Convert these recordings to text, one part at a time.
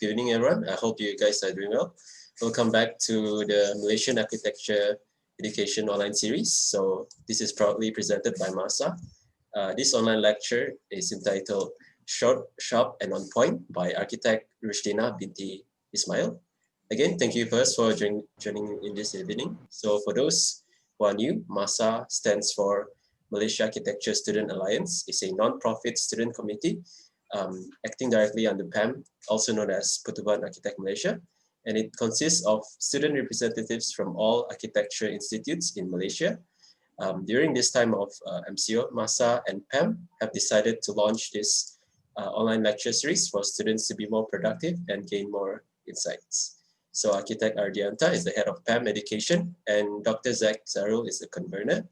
Good evening, everyone. I hope you guys are doing well. Welcome back to the Malaysian Architecture Education online series. So this is proudly presented by MASA. This online lecture is entitled Short, Sharp and On Point by architect Rushdina binti Ismail. Again, thank you first for joining in this evening. So for those who are new, MASA stands for Malaysia Architecture Student Alliance. It's a non-profit student committee acting directly under PAM, also known as Pertubuhan Architect Malaysia. And it consists of student representatives from all architecture institutes in Malaysia. During this time of MCO, MASA and PAM have decided to launch this online lecture series for students to be more productive and gain more insights. So Architect Ardianta is the head of PAM education, and Dr. Zach Zarul is the convener.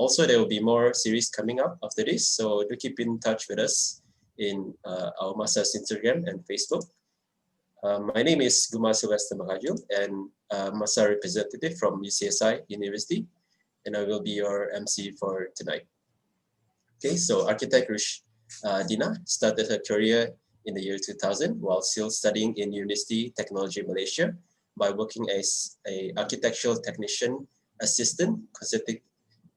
Also, there will be more series coming up after this, so do keep in touch with us in our MASA's Instagram and Facebook. My name is Guma Sylvester Makajul, and MASA representative from UCSI University, and I will be your MC for tonight. Okay, so architect Dina started her career in the year 2000 while still studying in University Technology Malaysia by working as an architectural technician assistant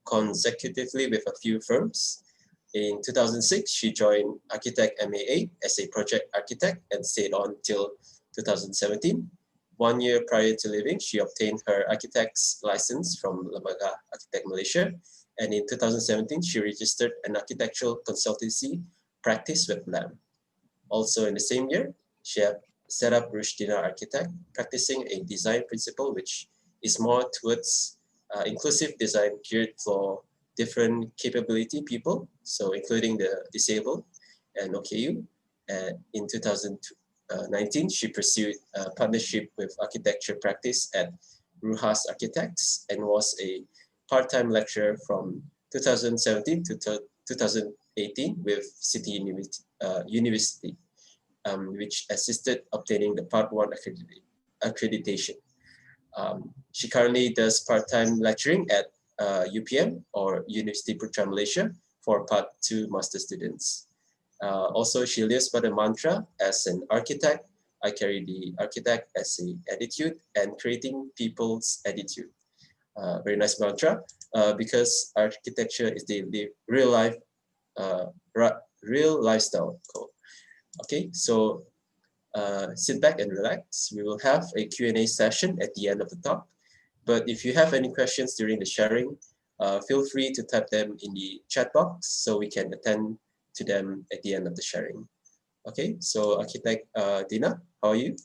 consecutively with a few firms. In 2006, she joined Architect MAA as a project architect and stayed on till 2017. 1 year prior to leaving, she obtained her architect's license from Lembaga Architect Malaysia. And in 2017, she registered an architectural consultancy practice with LAM. Also in the same year, she set up Rushdina Architect, practicing a design principle which is more towards inclusive design geared for different capability people, so including the disabled and OKU. In 2019, she pursued a partnership with architecture practice at Ruhas Architects and was a part-time lecturer from 2017 to 2018 with City University, which assisted obtaining the Part 1 accreditation. She currently does part-time lecturing at UPM or University Putra Malaysia for Part 2 master students. Also, she lives by the mantra, as an architect, I carry the architect as an attitude and creating people's attitude. Very nice mantra, because architecture is the real lifestyle code. Okay, so sit back and relax. We will have a Q&A session at the end of the talk. But if you have any questions during the sharing, feel free to type them in the chat box so we can attend to them at the end of the sharing. Okay, so Architect Dina, how are you?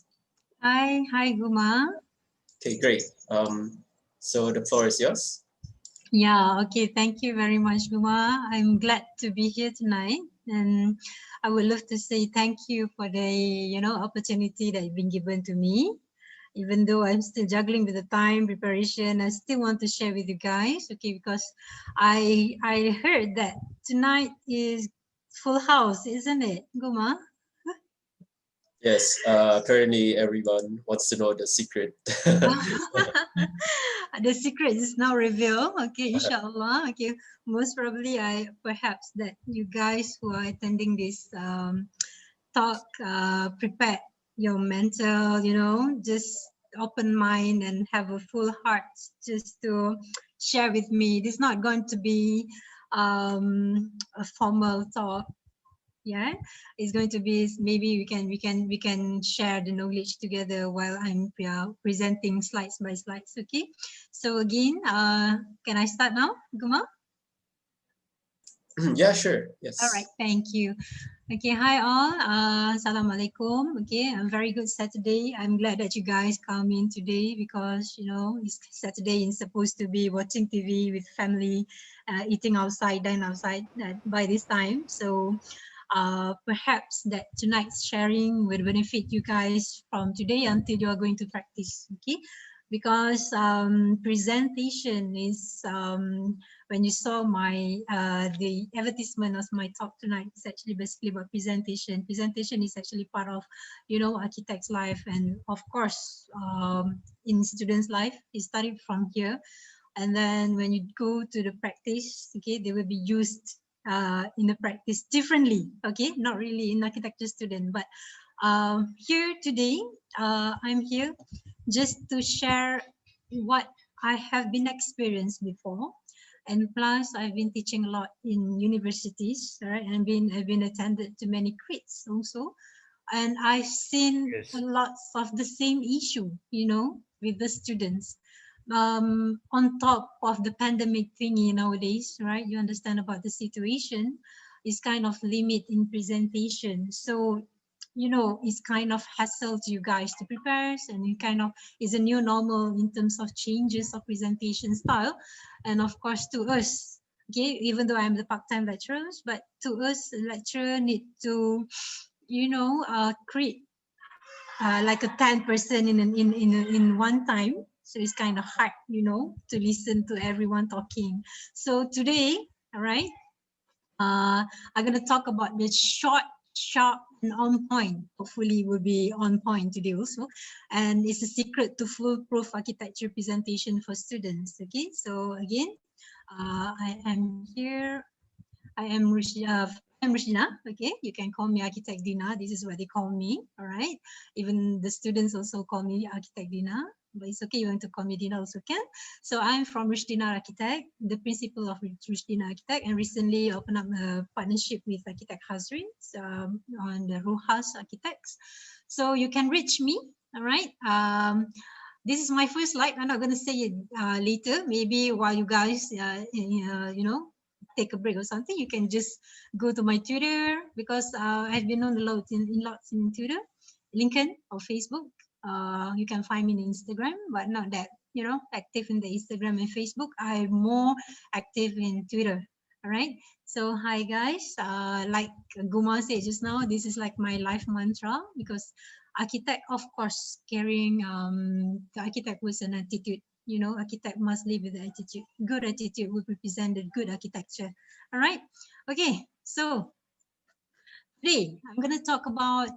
Hi Guma. Okay, great. So the floor is yours. Yeah, okay, thank you very much, Guma. I'm glad to be here tonight, and I would love to say thank you for the opportunity that been given to me. Even though I'm still juggling with the time preparation, I still want to share with you guys, okay, because I heard that tonight is full house, isn't it, Guma? Yes, apparently everyone wants to know the secret. The secret is now revealed, okay, inshallah. Okay, most probably perhaps that you guys who are attending this talk prepare your mental, just open mind and have a full heart just to share with me. This is not going to be a formal talk. Yeah, it's going to be, maybe we can share the knowledge together while I'm presenting slides by slides. Okay, so again, can I start now, Guma? Yeah, sure. Yes. All right, thank you. Okay, hi all. Assalamualaikum. Okay, a very good Saturday. I'm glad that you guys come in today because it's Saturday and supposed to be watching TV with family, eating outside, dine outside by this time. So perhaps that tonight's sharing will benefit you guys from today until you are going to practice. Okay, because presentation is when you saw my the advertisement of my talk tonight, it's actually basically about presentation. Presentation is actually part of architect's life, and of course in students' life. It started from here, and then when you go to the practice, okay, they will be used in the practice differently. Okay, not really in architecture student, but Here today, I'm here just to share what I have been experienced before, and plus I've been teaching a lot in universities, right? And I've been attended to many quits also, and I've seen Yes. lots of the same issue, with the students. On top of the pandemic thingy nowadays, right? You understand about the situation is kind of limit in presentation. So, it's kind of hassle to you guys to prepare, and it kind of is a new normal in terms of changes of presentation style. And of course to us, okay, even though I'm the part-time lecturers, but to us, lecturer need to, create like a 10% in one time. So it's kind of hard, to listen to everyone talking. So today, all right, I'm going to talk about the short, sharp, and on point. Hopefully, will be on point today also. And it's a secret to foolproof architecture presentation for students. Okay, so again, I am here. I am Rushina. Okay, you can call me Architect Dina. This is what they call me. All right. Even the students also call me Architect Dina. But it's okay, you want to call me Dina also can. So I'm from Rushdina Architect, the principal of Rushdina Architect, and recently opened up a partnership with Architect 𝐒𝐬𝐧𝐚 on the Rojas Architects. So you can reach me. All right. This is my first slide. I'm not going to say it later. Maybe while you guys, take a break or something, you can just go to my Twitter, because I've been on a lot in lots in Twitter, LinkedIn or Facebook. You can find me in Instagram, but not that active in the Instagram and Facebook. I'm more active in Twitter. All right. So hi guys. Like Guma said just now, this is like my life mantra, because architect, of course, carrying the architect was an attitude. Architect must live with the attitude. Good attitude will represent the good architecture. All right. Okay. So today I'm going to talk about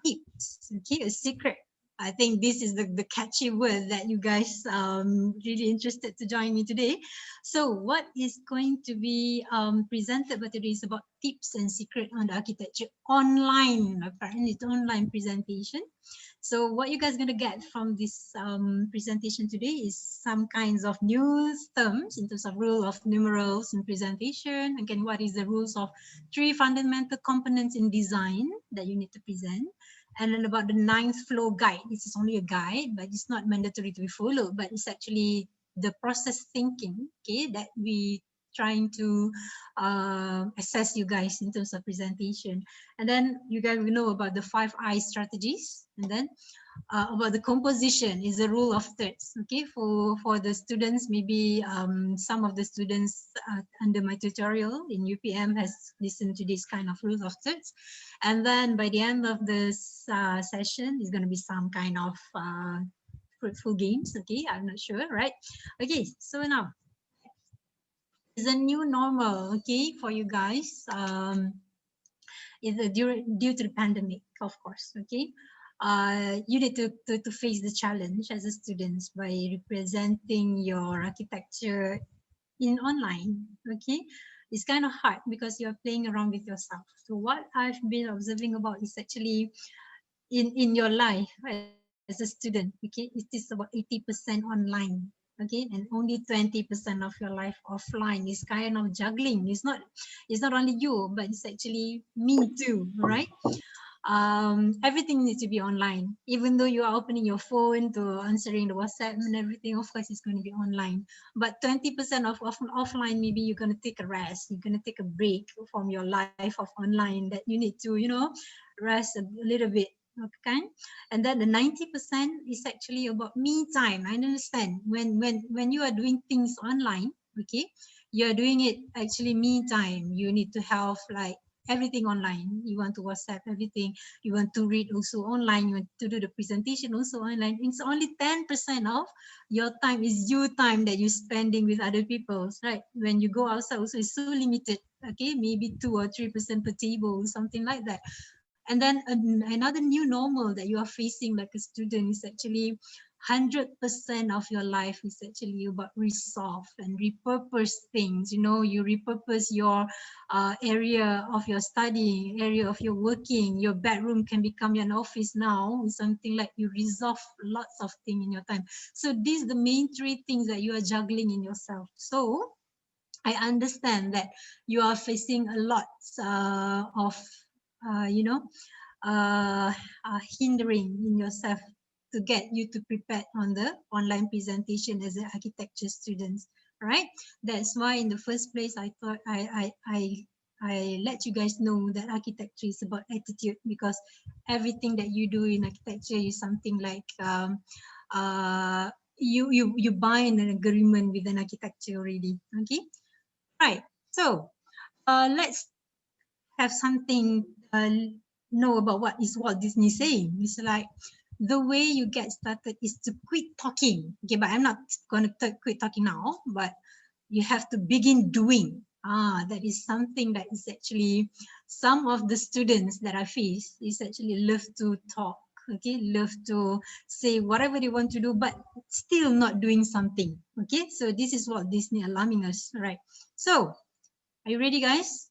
tips. Okay, a secret. I think this is the catchy word that you guys really interested to join me today. So what is going to be presented by today is about tips and secret on the architecture online. Apparently it's online presentation. So what you guys are going to get from this presentation today is some kinds of new terms in terms of rule of numerals in presentation. Again, what is the rules of 3 fundamental components in design that you need to present. And then about the 9th flow guide. This is only a guide, but it's not mandatory to be followed, but it's actually the process thinking, okay, that we trying to assess you guys in terms of presentation. And then you guys will know about the 5 I strategies. And then about the composition is a rule of thirds. Okay, for the students, maybe some of the students under my tutorial in UPM has listened to this kind of rules of thirds. And then by the end of this session, is going to be some kind of fruitful games. Okay, I'm not sure, right? Okay, so now is a new normal, okay, for you guys. Is due to the pandemic, of course, okay. You need to face the challenge as a student by representing your architecture in online, okay. It's kind of hard because you're playing around with yourself. So what I've been observing about is actually in your life as a student, okay, it is about 80% online, okay, and only 20% of your life offline. Is kind of juggling. It's not only you, but it's actually me too, right? Everything needs to be online. Even though you are opening your phone to answering the WhatsApp and everything, of course it's going to be online. But 20% of offline, maybe you're going to take a rest, you're going to take a break from your life of online, that you need to rest a little bit. Okay, and then the 90% is actually about me time. I understand when you are doing things online, okay, you are doing it actually me time. You need to have like everything online. You want to WhatsApp everything, you want to read also online, you want to do the presentation also online. It's only 10% of your time is you time that you're spending with other people, right? When you go outside also, it's so limited. Okay, maybe 2 or 3% per table, something like that. And then another new normal that you are facing like a student is actually 100% of your life is actually about resolve and repurpose things. You know, you repurpose your area of your studying, area of your working. Your bedroom can become an office now, something like you resolve lots of things in your time. So these are the main three things that you are juggling in yourself. So I understand that you are facing a lot of you know, hindering in yourself to get you to prepare on the online presentation as an architecture students, right? That's why in the first place I thought I let you guys know that architecture is about attitude, because everything that you do in architecture is something like you bind an agreement with an architecture already. Okay, right. So let's have something know about what is Walt Disney saying. It's like the way you get started is to quit talking. Okay, but I'm not going to quit talking now, but you have to begin doing. That is something that is actually some of the students that I face is actually love to talk. Okay, love to say whatever they want to do, but still not doing something. Okay, so this is what Disney alarming us, right? So, are you ready, guys?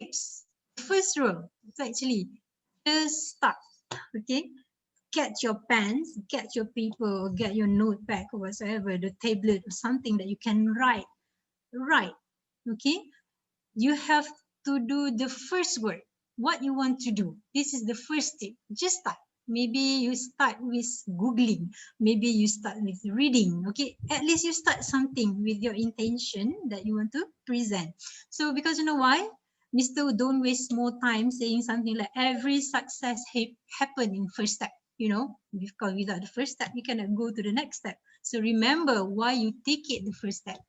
Tips. First rule is actually just start. Okay, get your pens, get your paper, get your notepad or whatsoever, the tablet or something that you can write. Okay, you have to do the first word, what you want to do. This is the first tip. Just start. Maybe you start with Googling, maybe you start with reading. Okay, at least you start something with your intention that you want to present. So because you know why, Mr. Don't waste more time saying something like every success happen in first step. You know, because without the first step you cannot go to the next step. So remember why you take it the first step.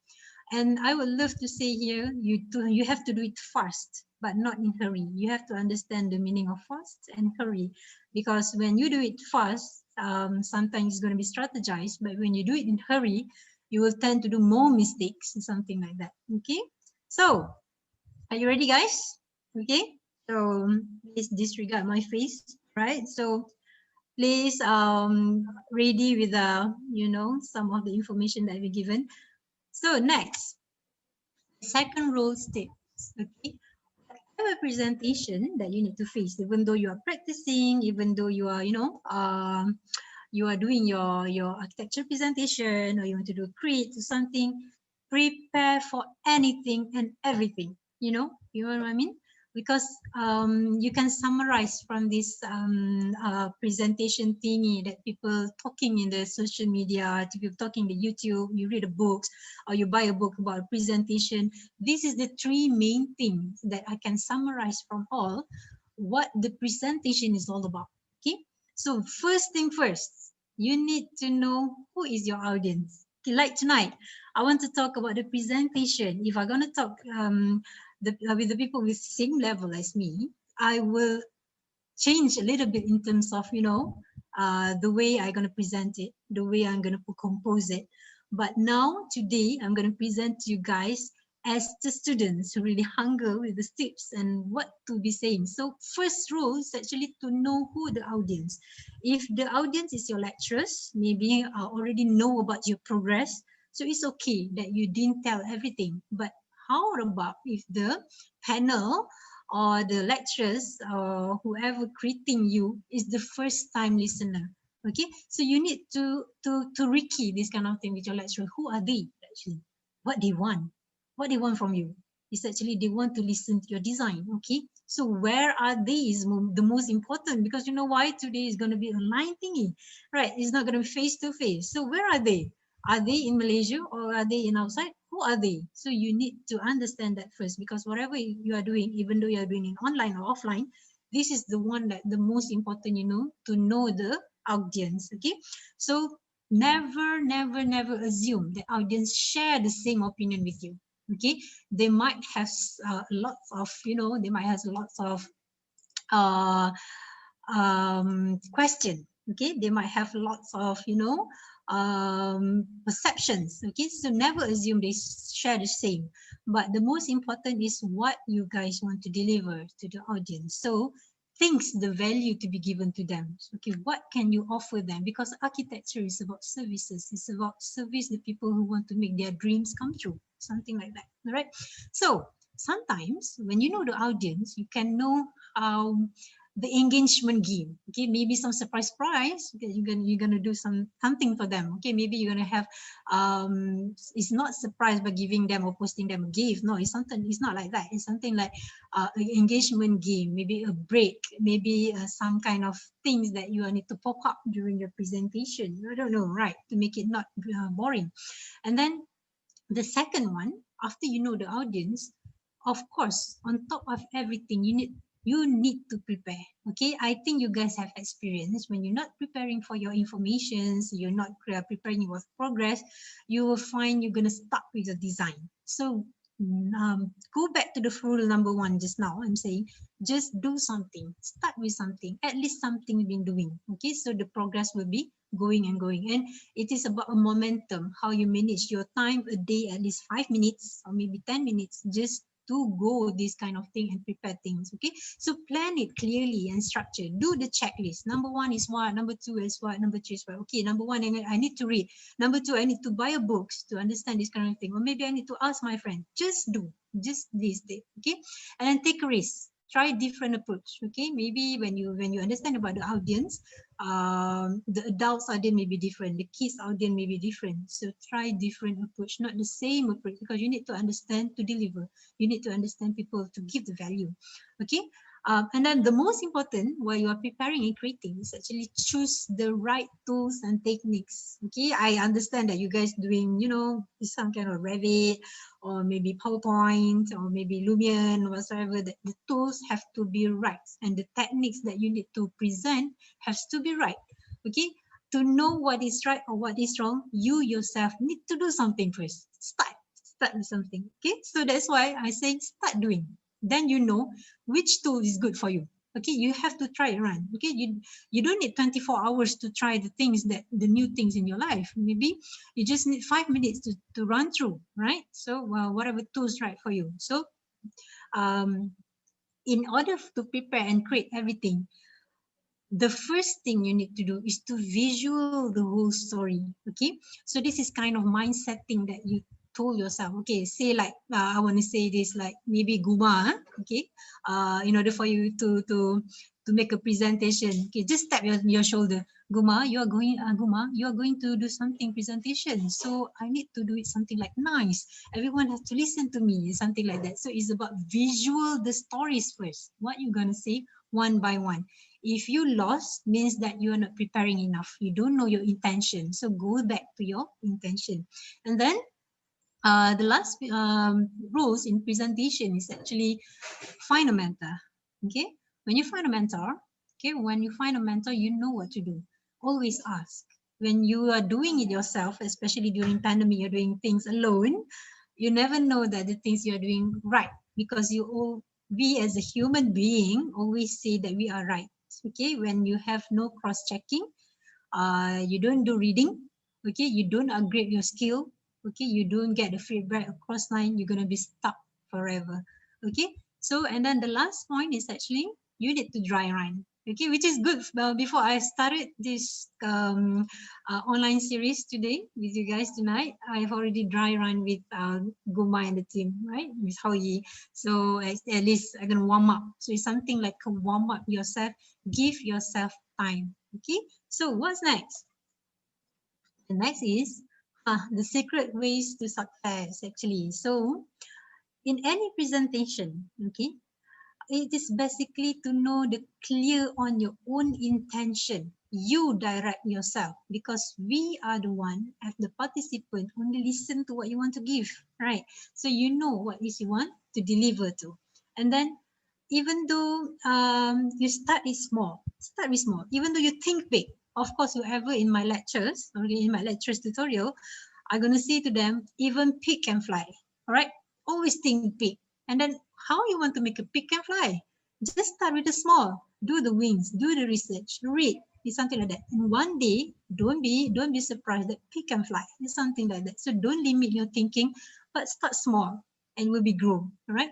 And I would love to say here, you have to do it fast, but not in hurry. You have to understand the meaning of fast and hurry, because when you do it fast, sometimes it's going to be strategized, but when you do it in hurry, you will tend to do more mistakes, something like that. Okay, so are you ready, guys? Okay, so please disregard my face, right? So please ready with you know, some of the information that we given. So next, second rule states, okay, whatever presentation that you need to face, even though you are practicing, even though you are, you know, you are doing your architecture presentation, or you want to do create or something, prepare for anything and everything. You know what I mean? Because you can summarize from this presentation thingy that people talking in the social media, people talking the YouTube, you read a book, or you buy a book about a presentation. This is the three main things that I can summarize from all what the presentation is all about. Okay, so first thing first, you need to know who is your audience. Okay, like tonight, I want to talk about the presentation. If I'm going to talk with the people with same level as me, I will change a little bit in terms of, you know, the way I'm going to present it, the way I'm going to compose it. But now, today, I'm going to present to you guys as the students who really hunger with the tips and what to be saying. So first rule is actually to know who the audience. If the audience is your lecturers, maybe already know about your progress, so it's okay that you didn't tell everything. But how about if the panel or the lecturers or whoever greeting you is the first time listener? Okay, so you need to recce this kind of thing with your lecturer. Who are they actually? What they want? What they want from you is actually they want to listen to your design. Okay, so where are they is the most important, because you know why today is going to be online thingy, right? It's not going to be face to face. So where are they? Are they in Malaysia or are they in outside? Who are they? So you need to understand that first, because whatever you are doing, even though you are doing it online or offline, this is the one that the most important, you know, to know the audience. Okay, so never assume the audience share the same opinion with you. Okay, they might have lots of, you know, they might have lots of uh question. Okay, they might have lots of, you know, perceptions. Okay, so never assume they share the same, but the most important is what you guys want to deliver to the audience. So thinks the value to be given to them. Okay, what can you offer them? Because architecture is about services. It's about service the people who want to make their dreams come true, something like that. All right. So sometimes when you know the audience, you can know the engagement game. Okay, maybe some surprise prize. Okay, you're gonna do something for them. Okay, maybe you're gonna have it's not surprise by giving them or posting them a gift. No, it's something. It's not like that. It's something like an engagement game, maybe a break, maybe some kind of things that you need to pop up during your presentation. I don't know, right? To make it not boring. And then the second one, after you know the audience, of course, on top of everything, you need to prepare. Okay, I think you guys have experience when you're not preparing for your informations, you're not preparing your progress, you will find you're going to start with the design. So go back to the rule number 1 just now. I'm saying just do something, start with something, at least something you've been doing. Okay, so the progress will be going and going, and it is about a momentum, how you manage your time a day, at least 5 minutes or maybe 10 minutes just to go this kind of thing and prepare things. Okay, so plan it clearly and structure. Do the checklist. Number 1 is what, number 2 is what, number 3 is what. Okay, number 1 I need to read, number 2 I need to buy a books to understand this kind of thing, or maybe I need to ask my friend. Just do just this day. Okay, and then take a risk, try different approach. Okay, maybe when you understand about the audience, the adults audience may be different, the kids audience may be different, so try different approach, not the same approach, because you need to understand to deliver, you need to understand people to give the value. Okay, and then the most important while you are preparing and creating is actually choose the right tools and techniques. Okay, I understand that you guys doing, you know, some kind of Revit or maybe PowerPoint or maybe Lumion or whatsoever. The tools have to be right, and the techniques that you need to present has to be right. Okay, to know what is right or what is wrong, you yourself need to do something first. Start with something. Okay, so that's why I say start doing. Then you know which tool is good for you. Okay, you have to try it run. Okay, you don't need 24 hours to try the things, that the new things in your life. Maybe you just need 5 minutes to run through, right? So whatever tools right for you. So in order to prepare and create everything, the first thing you need to do is to visual the whole story. Okay, so this is kind of mindset thing that you told yourself. Okay, say like I want to say this, like maybe Guma. Okay, in order for you to make a presentation, okay, just tap your shoulder. Guma, you are going to do something presentation, so I need to do it something like nice, everyone has to listen to me, something like that. So it's about visual the stories first, what you're going to say one by one. If you lost, means that you are not preparing enough, you don't know your intention, so go back to your intention. And then the last rules in presentation is actually find a mentor. Okay, when you find a mentor, you know what to do. Always ask. When you are doing it yourself, especially during pandemic, you're doing things alone, you never know that the things you're doing right, because we as a human being always say that we are right. Okay, when you have no cross-checking, you don't do reading, okay, you don't upgrade your skill, okay, you don't get the feedback across line, you're going to be stuck forever. Okay, so and then the last point is actually you need to dry run. Okay, which is good. Before I started this online series today with you guys tonight, I've already dry run with Guma and the team, right, with 𝐿𝐸. So at least I'm gonna warm up. So it's something like a warm up yourself, give yourself time. Okay, so what's next? The next is the secret ways to success, actually. So in any presentation, okay, it is basically to know the clear on your own intention. You direct yourself, because we are the one as the participant only listen to what you want to give, right? So you know what is you want to deliver to. And then even though you start with small, even though you think big. Of course, whoever in my lectures, or in my lectures tutorial, I'm going to say to them, even pig can fly, all right? Always think big. And then how you want to make a pig can fly? Just start with the small, do the wings, do the research, read, it's something like that. And one day, don't be surprised that pig can fly. It's something like that. So don't limit your thinking, but start small and will be grown, all right?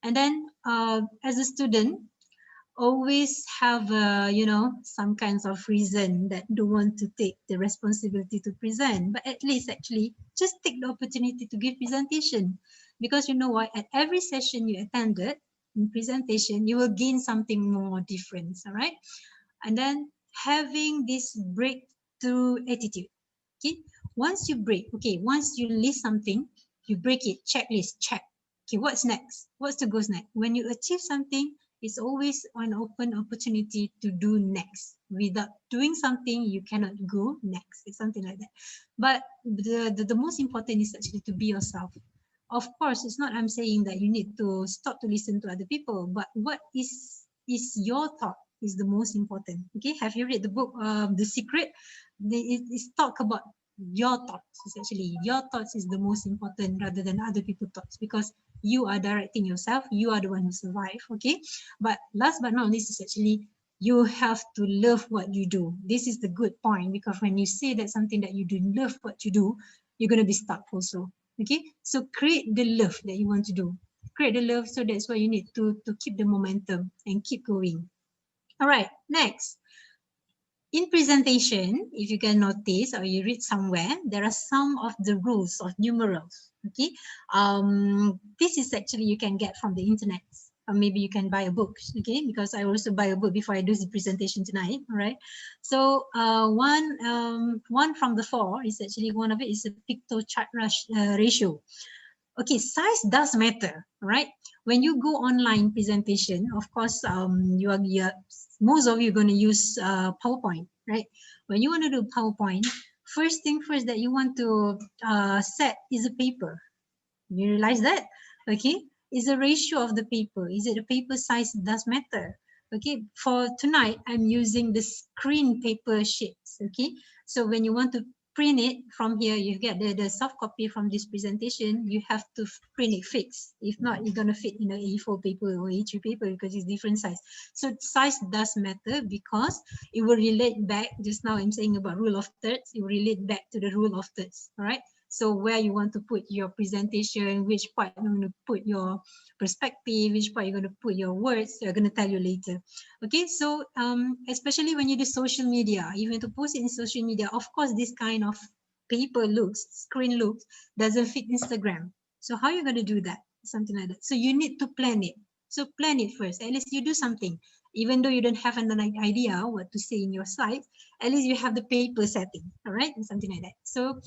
And then as a student, always have you know, some kinds of reason that don't want to take the responsibility to present, but at least actually just take the opportunity to give presentation, because you know what, at every session you attended in presentation you will gain something more different. All right, and then having this breakthrough attitude. Okay, once you break, okay, once you list something, you break it, checklist, check. Okay, what's next? What's to goes next? When you achieve something, it's always an open opportunity to do next. Without doing something, you cannot go next. It's something like that. But the most important is actually to be yourself. Of course, it's not I'm saying that you need to stop to listen to other people, but what is your thought is the most important. Okay, have you read the book The Secret? It's talk about your thoughts. It's actually your thoughts is the most important rather than other people's thoughts, because you are directing yourself, you are the one who survive. Okay, but last but not least is actually you have to love what you do. This is the good point, because when you say that something that you do love what you do, you're going to be stuck also. Okay, so create the love that you want to do, create the love. So that's why you need to keep the momentum and keep going. All right, next. In presentation, if you can notice or you read somewhere, there are some of the rules of numerals. Okay, this is actually you can get from the internet, or maybe you can buy a book. Okay, because I also buy a book before I do the presentation tonight. All right, so one from the four is actually, one of it is a picto chart ratio. Okay, size does matter, right? When you go online presentation, of course, most of you are going to use PowerPoint, right? When you want to do PowerPoint, first thing first that you want to set is a paper. You realize that? Okay, is the ratio of the paper. Is it the paper size does matter? Okay, for tonight, I'm using the screen paper sheets. Okay, so when you want to print it from here, you get the soft copy from this presentation, you have to print it fixed. If not, you're going to fit in a A4 paper or A3 paper because it's different size. So size does matter, because it will relate back, just now I'm saying about rule of thirds, it will relate back to the rule of thirds. All right, so where you want to put your presentation, which part you're going to put your perspective, which part you're going to put your words, they're going to tell you later. Okay, so especially when you do social media, you want to post it in social media, of course, this kind of paper looks, screen looks, doesn't fit Instagram. So how are you going to do that? Something like that. So you need to plan it. So plan it first. At least you do something. Even though you don't have an idea what to say in your slides, at least you have the paper setting, all right, and something like that. So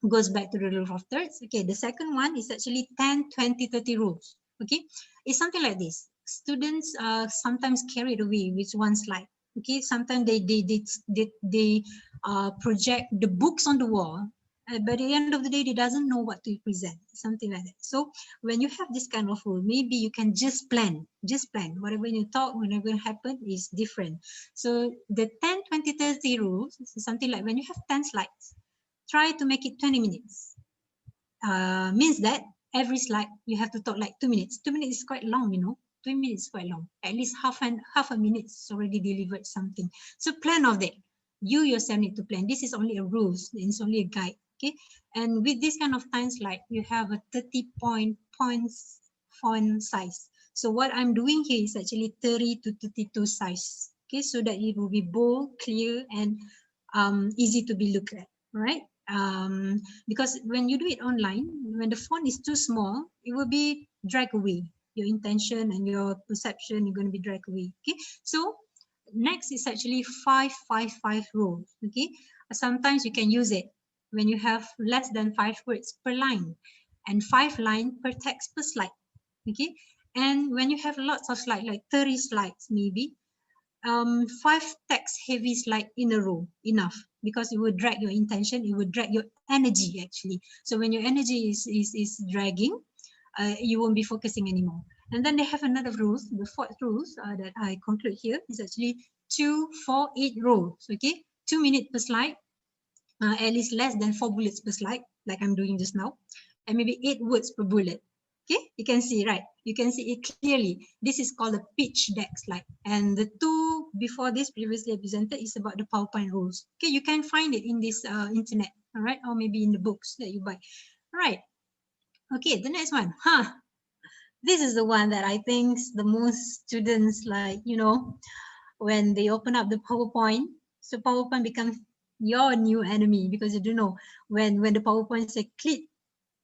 goes back to the rule of thirds. Okay, the second one is actually 10, 20, 30 rules. Okay, it's something like this. Students sometimes carried away with one slide. Okay, sometimes they project the books on the wall. By the end of the day, they doesn't know what to present, something like that. So when you have this kind of rule, maybe you can just plan. Whatever you talk, whenever happen is different. So the 10, 20, 30 rules is something like when you have 10 slides, try to make it 20 minutes. Means that every slide you have to talk like 2 minutes. 2 minutes is quite long, you know. 2 minutes is quite long. At least half a minute is already delivered something. So plan of that. You yourself need to plan. This is only a rules. It's only a guide. Okay. And with this kind of time slide, you have a 30 points font size. So what I'm doing here is actually 30 to 32 size. Okay, so that it will be bold, clear, and easy to be looked at. Right? Because when you do it online, when the font is too small, it will be dragged away. Your intention and your perception, you're going to be dragged away. Okay, so next is actually 5-5-5 rule. Okay, sometimes you can use it when you have less than 5 words per line and 5 lines per text per slide. Okay, and when you have lots of slides, like 30 slides maybe, 5 text heavy slide in a row enough, because it will drag your intention, it will drag your energy actually. So when your energy is dragging, you won't be focusing anymore. And then they have another rules, the fourth rules that I conclude here is actually 2-4-8 rules. Okay, 2 minutes per slide, at least less than 4 bullets per slide, like I'm doing just now, and maybe 8 words per bullet. Okay, you can see, right? You can see it clearly. This is called a pitch deck slide. And the two before this previously presented is about the PowerPoint rules. Okay, you can find it in this internet, all right? Or maybe in the books that you buy. All right. Okay, the next one. This is the one that I think the most students like, you know, when they open up the PowerPoint, so PowerPoint becomes your new enemy because you don't know when the PowerPoint say click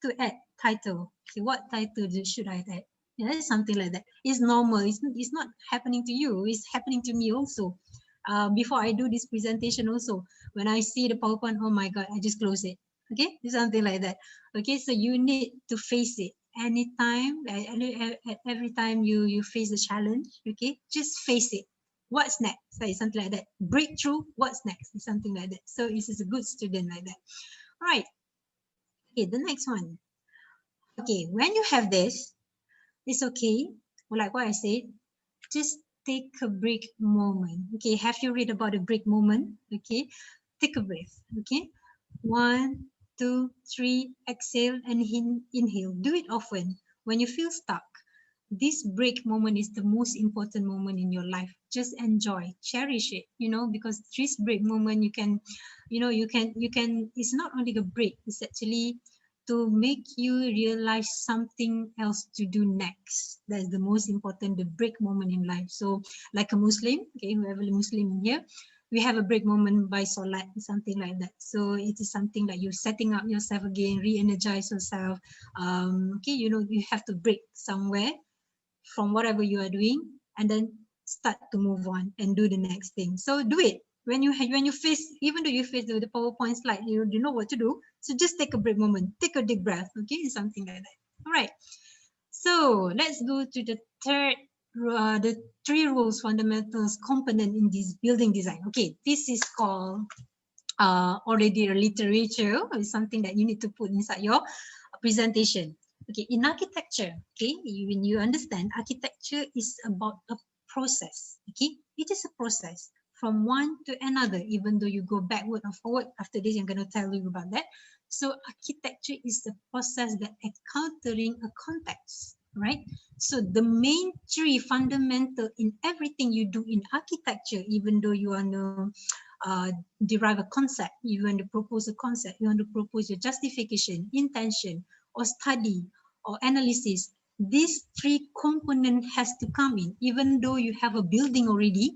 to add title. Okay, what title should I add? Yeah, it's something like that. It's normal. It's not happening to you. It's happening to me also. Before I do this presentation also, when I see the PowerPoint, oh my God, I just close it. Okay, it's something like that. Okay, so you need to face it anytime, every time you face a challenge. Okay, just face it. What's next? Say something like that. Breakthrough. What's next? Something like that. So this is a good student like that. All right. Okay, the next one. Okay, when you have this, it's okay. Like what I said, just take a break moment. Okay, have you read about the break moment? Okay, take a breath. Okay, 1, 2, 3, exhale and inhale. Do it often. When you feel stuck, this break moment is the most important moment in your life. Just enjoy, cherish it, you know, because this break moment you can, it's not only a break, it's actually to make you realize something else to do next. That's the most important, the break moment in life. So like a Muslim, okay, whoever is Muslim in here, we have a break moment by Salat, something like that. So it is something like you're setting up yourself again, re-energize yourself. Okay, you know, you have to break somewhere from whatever you are doing and then start to move on and do the next thing. So do it. When you face, even though you face the PowerPoint slide, you know what to do. So just take a break moment, take a deep breath, okay? Something like that. All right. So let's go to the third, the 3 rules, fundamentals, component in this building design. Okay, this is called already a literature. It's something that you need to put inside your presentation. Okay, in architecture, okay, when you understand, architecture is about a process. Okay, it is a process from one to another, even though you go backward or forward. After this, I'm going to tell you about that. So architecture is the process that encountering a context, right? So the main 3 fundamental in everything you do in architecture, even though you want to derive a concept, you want to propose a concept, you want to propose your justification, intention, or study, or analysis, these 3 components has to come in. Even though you have a building already,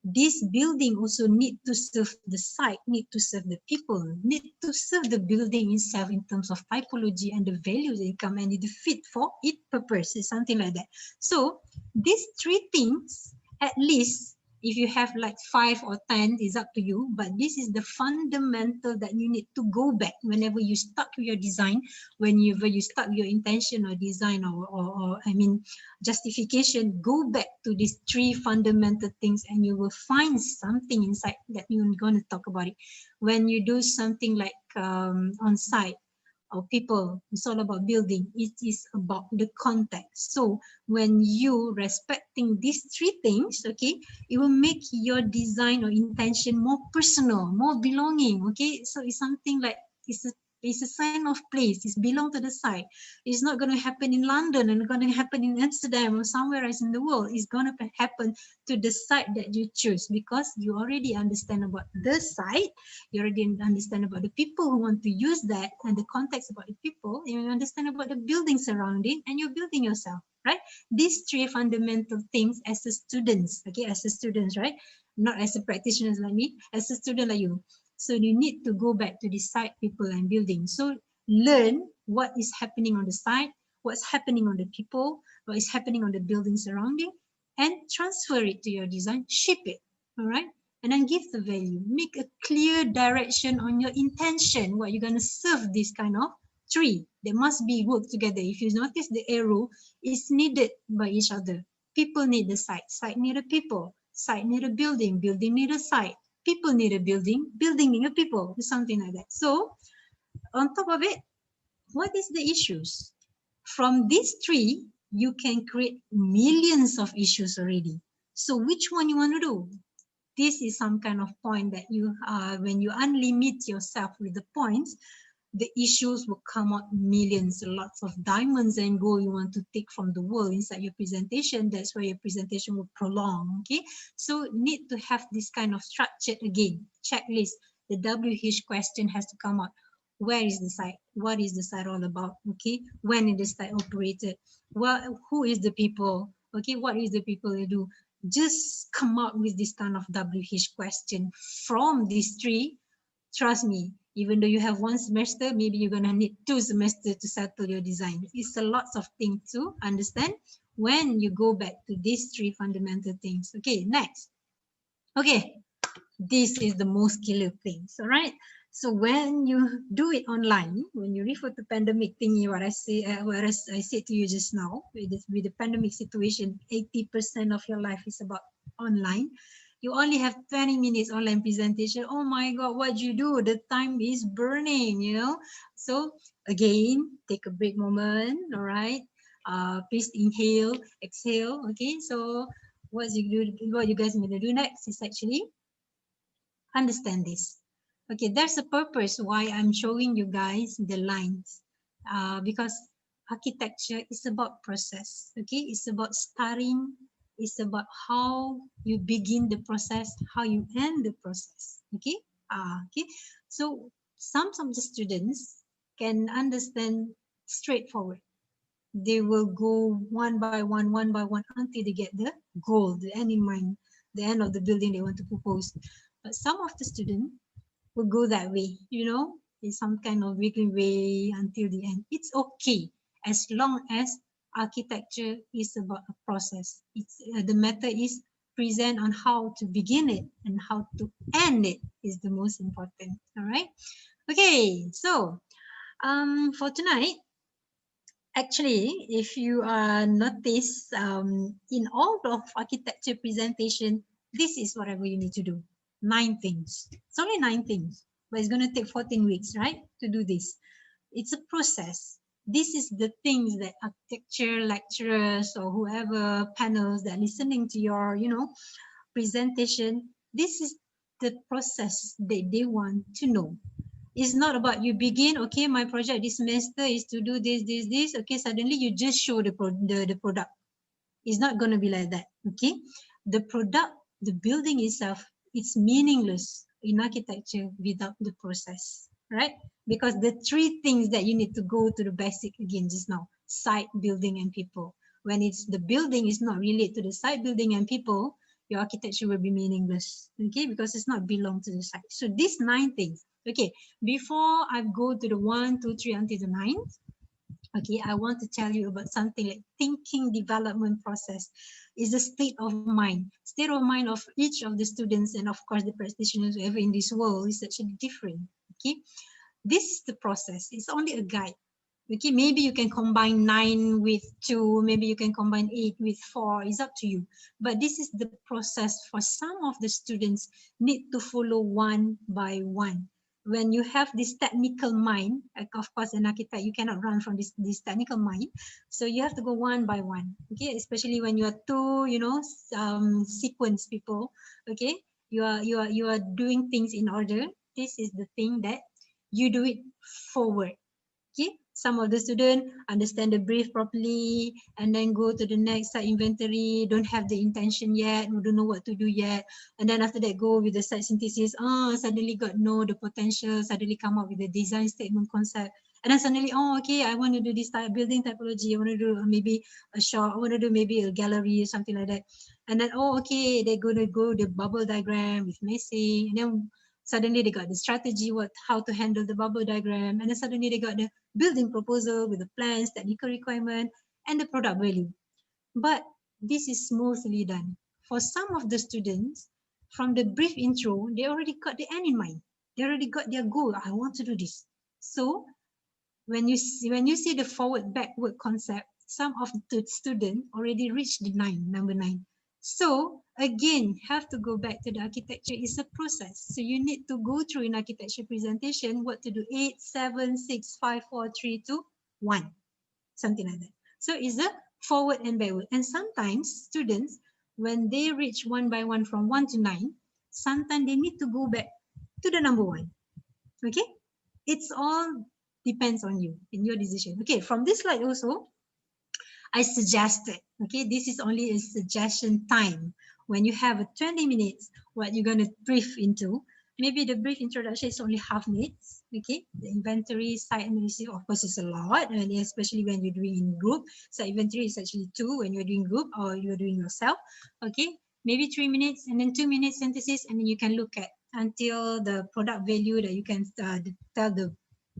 this building also need to serve the site, need to serve the people, need to serve the building itself in terms of typology and the values that come and it fit for its purpose, something like that. So these 3 things, at least if you have like 5 or 10, is up to you, but this is the fundamental that you need to go back whenever you start with your design, whenever you start your intention or design or I mean justification, go back to these 3 fundamental things and you will find something inside that you're going to talk about it. When you do something like on site or people, it's all about building. It is about the context. So when you respecting these 3 things, okay, it will make your design or intention more personal, more belonging. Okay, so it's something like it's a sign of place. It's belong to the site. It's not going to happen in London and going to happen in Amsterdam or somewhere else in the world. It's going to happen to the site that you choose because you already understand about the site. You already understand about the people who want to use that and the context about the people. You understand about the building surrounding and you're building yourself, right? These 3 fundamental things as a students, okay, as a students, right? Not as a practitioners like me, as a student like you. So you need to go back to the site, people and building. So learn what is happening on the site, what's happening on the people, what is happening on the building surrounding, and transfer it to your design, ship it, all right? And then give the value, make a clear direction on your intention, what you're going to serve this kind of 3. They must be work together. If you notice the arrow is needed by each other. People need the site need a people, site need a building need a site, people need a building need a people, something like that. So on top of it, what is the issues? From these 3, you can create millions of issues already. So which one you want to do? This is some kind of point that you, when you unlimit yourself with the points, the issues will come out millions, lots of diamonds and gold you want to take from the world inside your presentation. That's why your presentation will prolong, okay? So need to have this kind of structured again, checklist. The WH question has to come out. Where is the site? What is the site all about? Okay, when is the site operated? Who is the people? Okay, what is the people they do? Just come up with this kind of WH question from these three. Trust me, even though you have one semester, maybe you're gonna need 2 semesters to settle your design. It's a lot of things to understand when you go back to these 3 fundamental things. Okay, next. Okay, this is the most killer things, all right? So when you do it online, when you refer to pandemic thingy, what I said to you just now, with the pandemic situation, 80% of your life is about online. You only have 20 minutes online presentation. Oh my God, what you do? The time is burning, you know? So again, take a break moment, all right? Please inhale, exhale, okay? So what you guys are gonna do next is actually understand this. Okay, there's a purpose why I'm showing you guys the lines, because architecture is about process. Okay, it's about starting, it's about how you begin the process, how you end the process. Okay, okay. So some of the students can understand straightforward. They will go one by one until they get the goal, the end in mind, the end of the building they want to propose. But some of the students will go that way, you know, in some kind of wiggling way until the end. It's okay as long as architecture is about a process. It's the method is present on how to begin it and how to end it is the most important. All right. Okay. So for tonight, actually, if you notice in all of architecture presentation, this is whatever you need to do. 9 things. It's only 9 things, but it's going to take 14 weeks, right, to do this. It's a process. This is the things that architecture lecturers or whoever panels that are listening to your, you know, presentation. This is the process that they want to know. It's not about you begin, okay, my project this semester is to do this. Okay, suddenly you just show the product. It's not going to be like that, okay? The product, the building itself, it's meaningless in architecture without the process, right? Because the 3 things that you need to go to the basic again just now, site, building, and people. When it's the building is not related to the site, building, and people, your architecture will be meaningless, okay? Because it's not belong to the site. So these 9 things, okay? Before I go to the 1, 2, 3 until the 9th, okay, I want to tell you about something like thinking development process is a state of mind. State of mind of each of the students and of course the practitioners ever in this world is actually different. Okay, this is the process. It's only a guide. Okay, maybe you can combine 9 with 2, maybe you can combine 8 with 4. It's up to you. But this is the process for some of the students need to follow one by one. When you have this technical mind, like of course an architect, you cannot run from this technical mind. So you have to go one by one, okay? Especially when you are 2, you know, sequence people, okay? You are doing things in order. This is the thing that you do it forward. Okay, some of the students understand the brief properly and then go to the next site inventory, don't have the intention yet, don't know what to do yet. And then after that, go with the site synthesis. Suddenly got know the potential, suddenly come up with the design statement concept. And then suddenly, okay, I want to do this type building typology. I want to do maybe a shop. I want to do maybe a gallery or something like that. And then, okay, they're going to go the bubble diagram with Messi. And then suddenly they got the strategy, how to handle the bubble diagram. And then suddenly they got the building proposal with the plans, technical requirement, and the product value. But this is mostly done. For some of the students, from the brief intro, they already got the end in mind. They already got their goal. I want to do this. So when you see the forward backward concept, some of the students already reached the number 9. So again, have to go back to the architecture. It's a process. So you need to go through in architecture presentation what to do: 8, 7, 6, 5, 4, 3, 2, 1, something like that. So it's a forward and backward. And sometimes students, when they reach one by one from 1 to 9, sometimes they need to go back to the number 1. Okay, it's all depends on you and your decision. Okay, from this slide also, I suggested, okay, this is only a suggestion time. When you have a 20 minutes, what you're going to brief into, maybe the brief introduction is only half minutes. Okay, the inventory site analysis of course is a lot, and especially when you're doing in group. So inventory is actually 2 when you're doing group or you're doing yourself. Okay, maybe 3 minutes and then 2 minutes synthesis, and then you can look at until the product value that you can tell the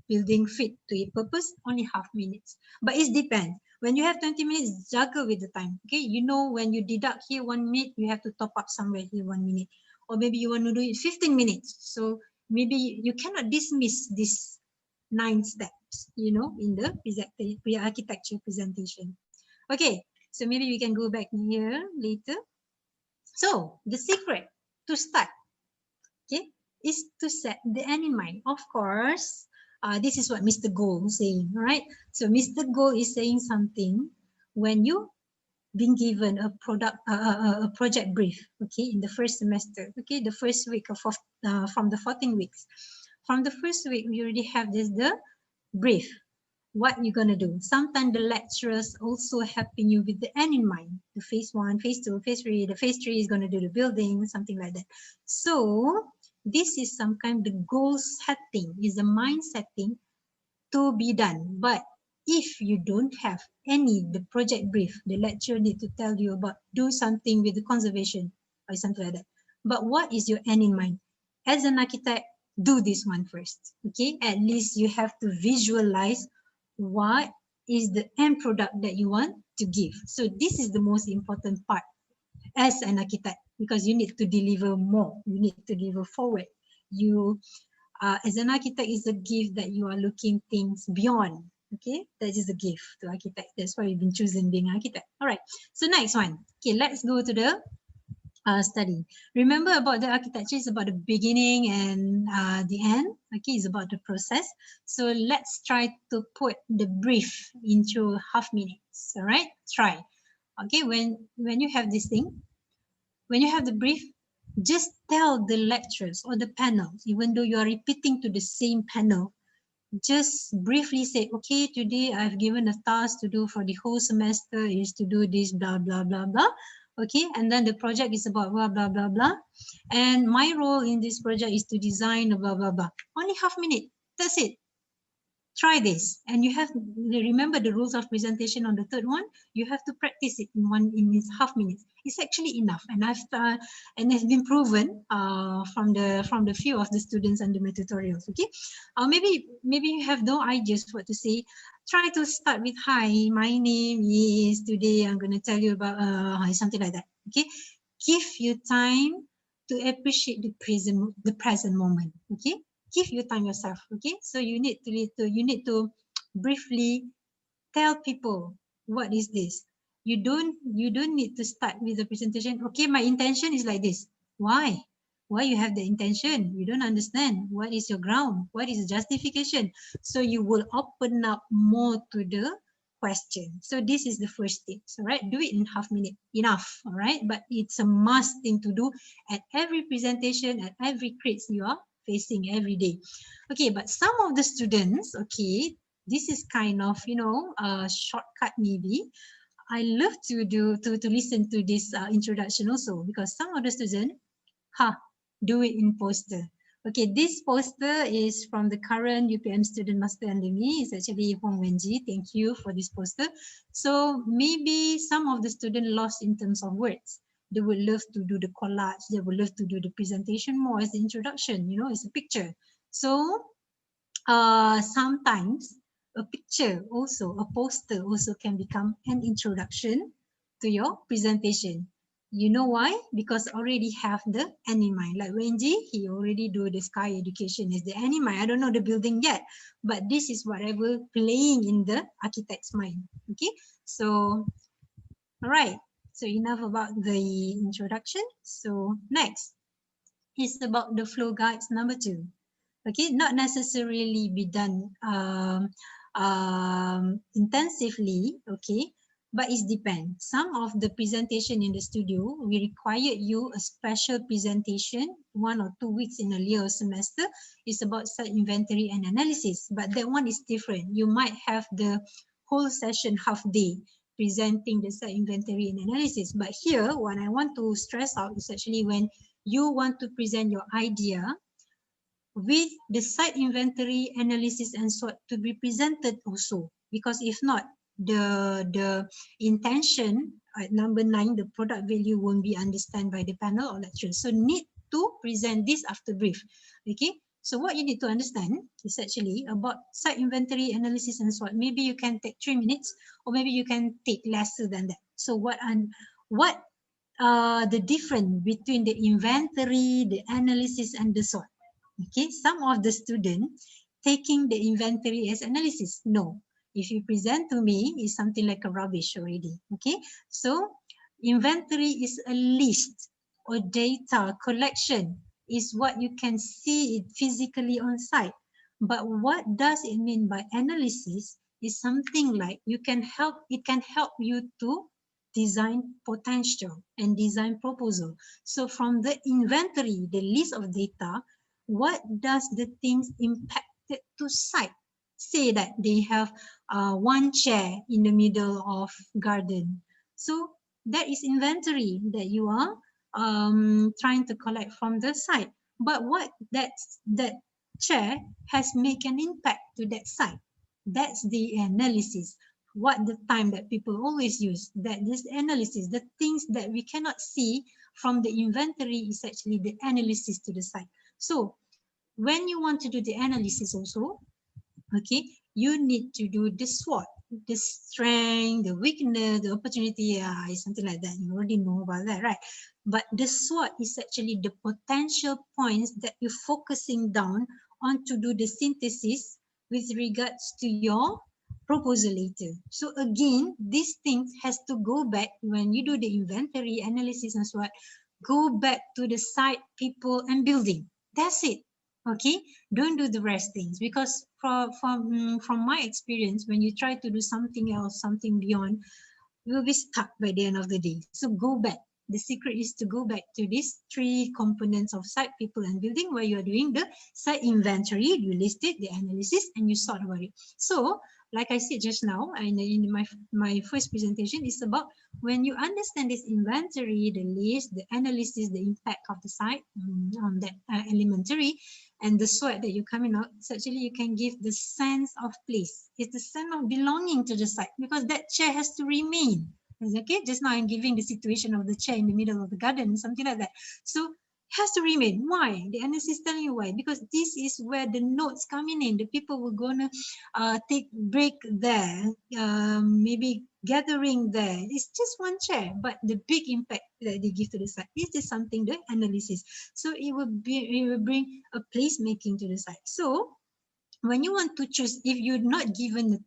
building fit to a purpose, only half minutes. But it depends. When you have 20 minutes, juggle with the time. Okay, you know when you deduct here 1 minute, you have to top up somewhere here 1 minute. Or maybe you want to do it 15 minutes. So maybe you cannot dismiss these 9 steps, you know, in the architecture presentation. Okay, so maybe we can go back here later. So the secret to start, okay, is to set the end in mind. Of course, this is what Mr. Goh is saying, right? So Mr. Goh is saying something when you been given a project brief, okay, in the first semester, okay, the first week of from the 14 weeks. From the first week, we already have the brief. What you're gonna do. Sometimes the lecturers also helping you with the end in mind. The phase 1, phase 2, phase 3. The phase 3 is gonna do the building, something like that. So this is some kind of the goal setting, is the mind setting to be done. But if you don't have the project brief, the lecturer need to tell you about do something with the conservation or something like that. But what is your end in mind? As an architect, do this one first. Okay, at least you have to visualize what is the end product that you want to give. So this is the most important part as an architect, because you need to deliver more, you need to deliver forward. You as an architect, is a gift that you are looking things beyond. Okay, that is a gift to architect. That's why you've been chosen being an architect. All right, so next one. Okay, let's go to the study. Remember about the architecture is about the beginning and the end. Okay, it's about the process. So let's try to put the brief into half minutes. All right, try. Okay, when you have this thing, when you have the brief, just tell the lecturers or the panels, even though you are repeating to the same panel, just briefly say, okay, today I've given a task to do for the whole semester is to do this, blah, blah, blah, blah. Okay, and then the project is about blah, blah, blah, blah. And my role in this project is to design blah, blah, blah. Only half minute, that's it. Try this, and you have remember the rules of presentation on the third one. You have to practice it in half minutes. It's actually enough, and it's been proven from the few of the students under my tutorials. Okay, maybe you have no ideas what to say. Try to start with hi, my name is, today I'm going to tell you about something like that. Okay, give you time to appreciate the present moment. Okay. Give your time yourself, okay? So you need to briefly tell people what is this. You don't need to start with the presentation. Okay, my intention is like this. Why? Why you have the intention? You don't understand. What is your ground? What is the justification? So you will open up more to the question. So this is the first thing. So right, do it in half minute. Enough, all right? But it's a must thing to do at every presentation, at every quiz you are facing every day. Okay, but some of the students, okay, this is kind of, you know, a shortcut maybe. I love to listen to this introduction also, because some of the students, do it in poster. Okay, this poster is from the current UPM student master under me. It's actually Hong Wenji. Thank you for this poster. So maybe some of the students lost in terms of words. They would love to do the collage. They would love to do the presentation more as the introduction, you know, as a picture. So sometimes a picture also, a poster also can become an introduction to your presentation. You know why? Because already have the end in mind. Like Wenji, he already do the sky education is the end in mind. I don't know the building yet, but this is whatever playing in the architect's mind. Okay, so all right. So enough about the introduction. So next is about the flow guides number 2. Okay, not necessarily be done intensively, okay, but it depends. Some of the presentation in the studio, we require you a special presentation 1 or 2 weeks in a year semester. It's about site inventory and analysis, but that one is different. You might have the whole session half day presenting the site inventory and analysis. But here, what I want to stress out is actually when you want to present your idea, with the site inventory analysis and sort to be presented also, because if not, the intention at number 9, the product value won't be understood by the panel or lecturers. So need to present this after brief. Okay, so what you need to understand is actually about site inventory analysis and sort. Maybe you can take 3 minutes, or maybe you can take lesser than that. So what the difference between the inventory, the analysis, and the sort? Okay, some of the students taking the inventory as analysis. No, if you present to me, it's something like a rubbish already. Okay, so inventory is a list or data collection, is what you can see it physically on site. But what does it mean by analysis is something like it can help you to design potential and design proposal. So from the inventory, the list of data, what does the things impacted to site? Say that they have one chair in the middle of garden. So that is inventory that you are trying to collect from the site. But what that chair has make an impact to that site? That's the analysis. What the time that people always use, that this analysis, the things that we cannot see from the inventory is actually the analysis to the site. So when you want to do the analysis also, okay, you need to do the SWOT, the strength, the weakness, the opportunity, something like that. You already know about that, right? But the SWOT is actually the potential points that you're focusing down on to do the synthesis with regards to your proposal later. So again, these things has to go back when you do the inventory analysis and SWOT, go back to the site, people, and building. That's it. Okay, don't do the rest things, because from my experience, when you try to do something else, something beyond, you will be stuck by the end of the day. So go back. The secret is to go back to these 3 components of site, people, and building, where you are doing the site inventory, you list it, the analysis, and you sort about it. So like I said just now, and in my first presentation, is about when you understand this inventory, the list, the analysis, the impact of the site on that elementary, and the SWOT that you're coming out, so actually you can give the sense of place. It's the sense of belonging to the site, because that chair has to remain. Okay, just now I'm giving the situation of the chair in the middle of the garden, something like that. So it has to remain. Why? The analysis is telling you why. Because this is where the notes coming in. The people were gonna take break there, maybe gathering there. It's just one chair, but the big impact that they give to the site is something, the analysis. So it will bring a place making to the site. So when you want to choose, if you're not giving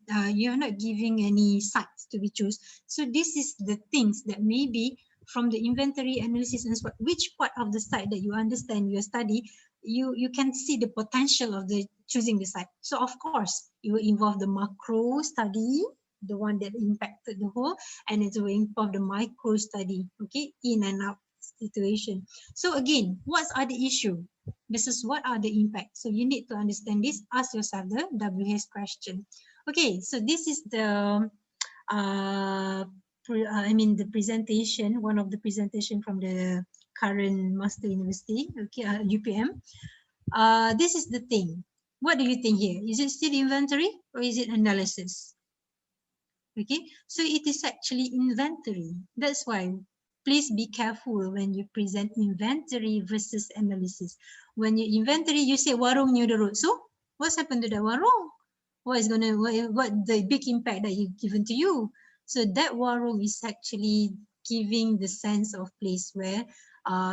any sites to be choose, so this is the things that maybe from the inventory analysis and which part of the site that you understand, your study, you can see the potential of the choosing the site. So of course it will involve the macro study, the one that impacted the whole, and it will involve the micro study, okay, in and out situation. So again, what are the issue? This is what are the impacts. So you need to understand this. Ask yourself the WH question. Okay, so this is the the presentation, one of the presentation from the current Master University, okay, UPM. This is the thing. What do you think here? Is it still inventory or is it analysis? Okay, so it is actually inventory. That's why please be careful when you present inventory versus analysis. When you inventory, you say warung near the road. So what's happened to the warung? What the big impact that you given to you? So that warung is actually giving the sense of place where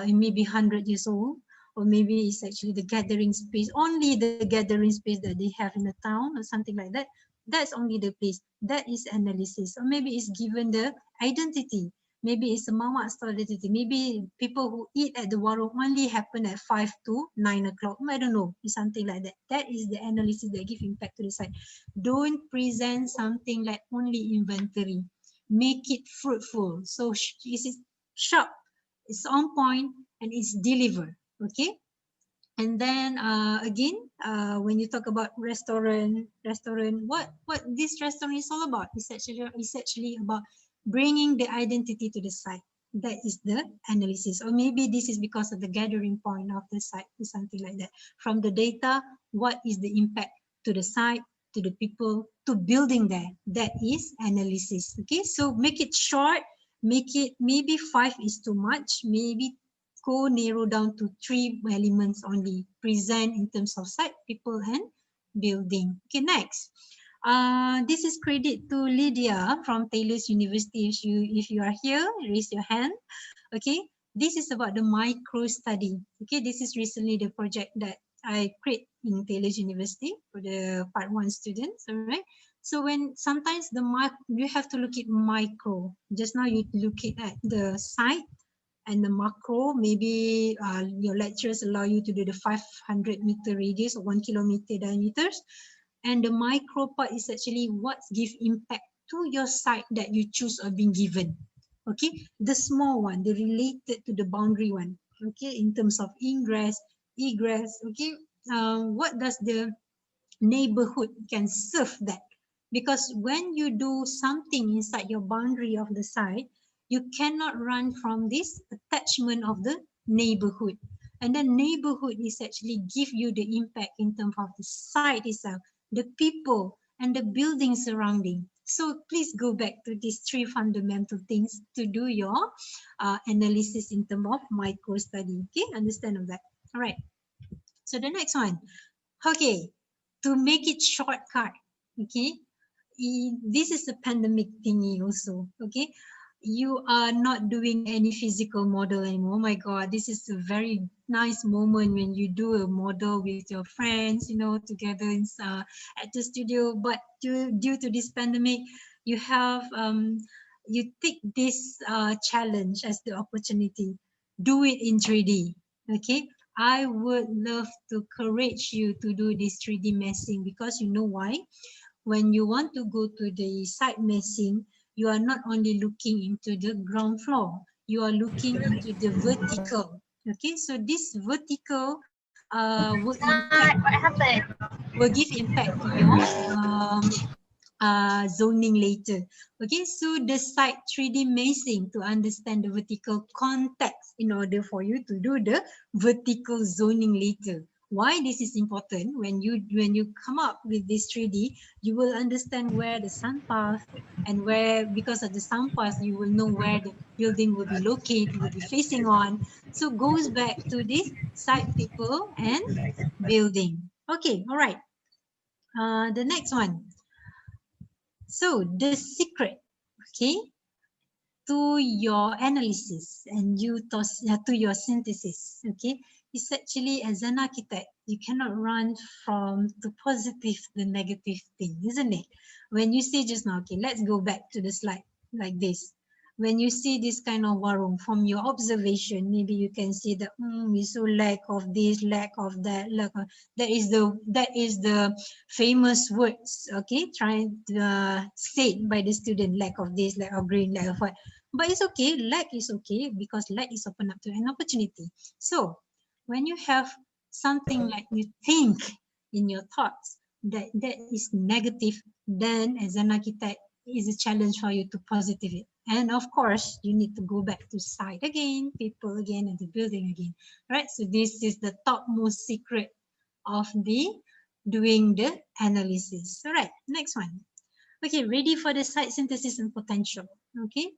it may be 100 years old, or maybe it's actually the gathering space, only the gathering space that they have in the town or something like that. That's only the place. That is analysis. Or maybe it's given the identity. Maybe it's a mamak store identity. Maybe people who eat at the warung only happen at 5 to 9 o'clock. I don't know. It's something like that. That is the analysis that give impact to the site. Don't present something like only inventory. Make it fruitful. So it's sharp, it's on point, and it's delivered. Okay. And then again, when you talk about restaurant, what this restaurant is all about? It's actually about bringing the identity to the site. That is the analysis. Or maybe this is because of the gathering point of the site or something like that. From the data, what is the impact to the site, to the people, to building there? That is analysis. Okay, so make it short, make it maybe 5 is too much, maybe go narrow down to 3 elements only. Present in terms of site, people, and building. Okay, next. This is credit to Lydia from Taylor's University. If you are here, raise your hand. Okay, this is about the micro study. Okay, this is recently the project that I create in Taylor's University for the part 1 students. All right. So when sometimes you have to look at micro. Just now you look at the site and the macro. Maybe your lecturers allow you to do the 500-meter radius or 1 kilometer diameters. And the micro part is actually what gives impact to your site that you choose or being given. Okay, the small one, the related to the boundary one. Okay, in terms of ingress, egress. Okay, what does the neighborhood can serve that? Because when you do something inside your boundary of the site, you cannot run from this attachment of the neighborhood. And the neighborhood is actually give you the impact in terms of the site itself, the people, and the building surrounding. So please go back to these 3 fundamental things to do your analysis in terms of micro study. Okay, understand of that. All right. So the next one. Okay, to make it shortcut. Okay, this is a pandemic thingy also. Okay, you are not doing any physical model anymore. Oh my God, this is a very nice moment when you do a model with your friends, you know, together in, at the studio. But due to this pandemic, you have you take this challenge as the opportunity. Do it in 3D. Okay, I would love to encourage you to do this 3D meshing, because you know why? When you want to go to the site meshing, you are not only looking into the ground floor, you are looking into the vertical. Okay, so this vertical will impact, What happened? will give impact to your zoning later. Okay, so the site 3D meshing to understand the vertical context in order for you to do the vertical zoning later. Why this is important? When you come up with this 3D, you will understand where the sun path, and where, because of the sun path, you will know where the building will be located, will be facing on. So goes back to this site, people, and building. Okay, all right. The next one. So the secret, okay, to your analysis and to your synthesis, okay, is actually, as an architect, you cannot run from the positive to the negative thing, isn't it? When you say just now, okay, let's go back to the slide like this. When you see this kind of warung, from your observation, maybe you can see that we saw lack of this, lack of that, lack of, that is the famous words, okay, trying to said by the student, lack of this, lack of green, lack of what. But it's okay, lack is okay, because lack is open up to an opportunity. So when you have something like you think in your thoughts that is negative, then as an architect, is a challenge for you to positive it. And of course, you need to go back to site again, people again, and the building again, right? So this is the topmost secret of the doing the analysis. All right, next one. Okay, ready for the site synthesis and potential. Okay,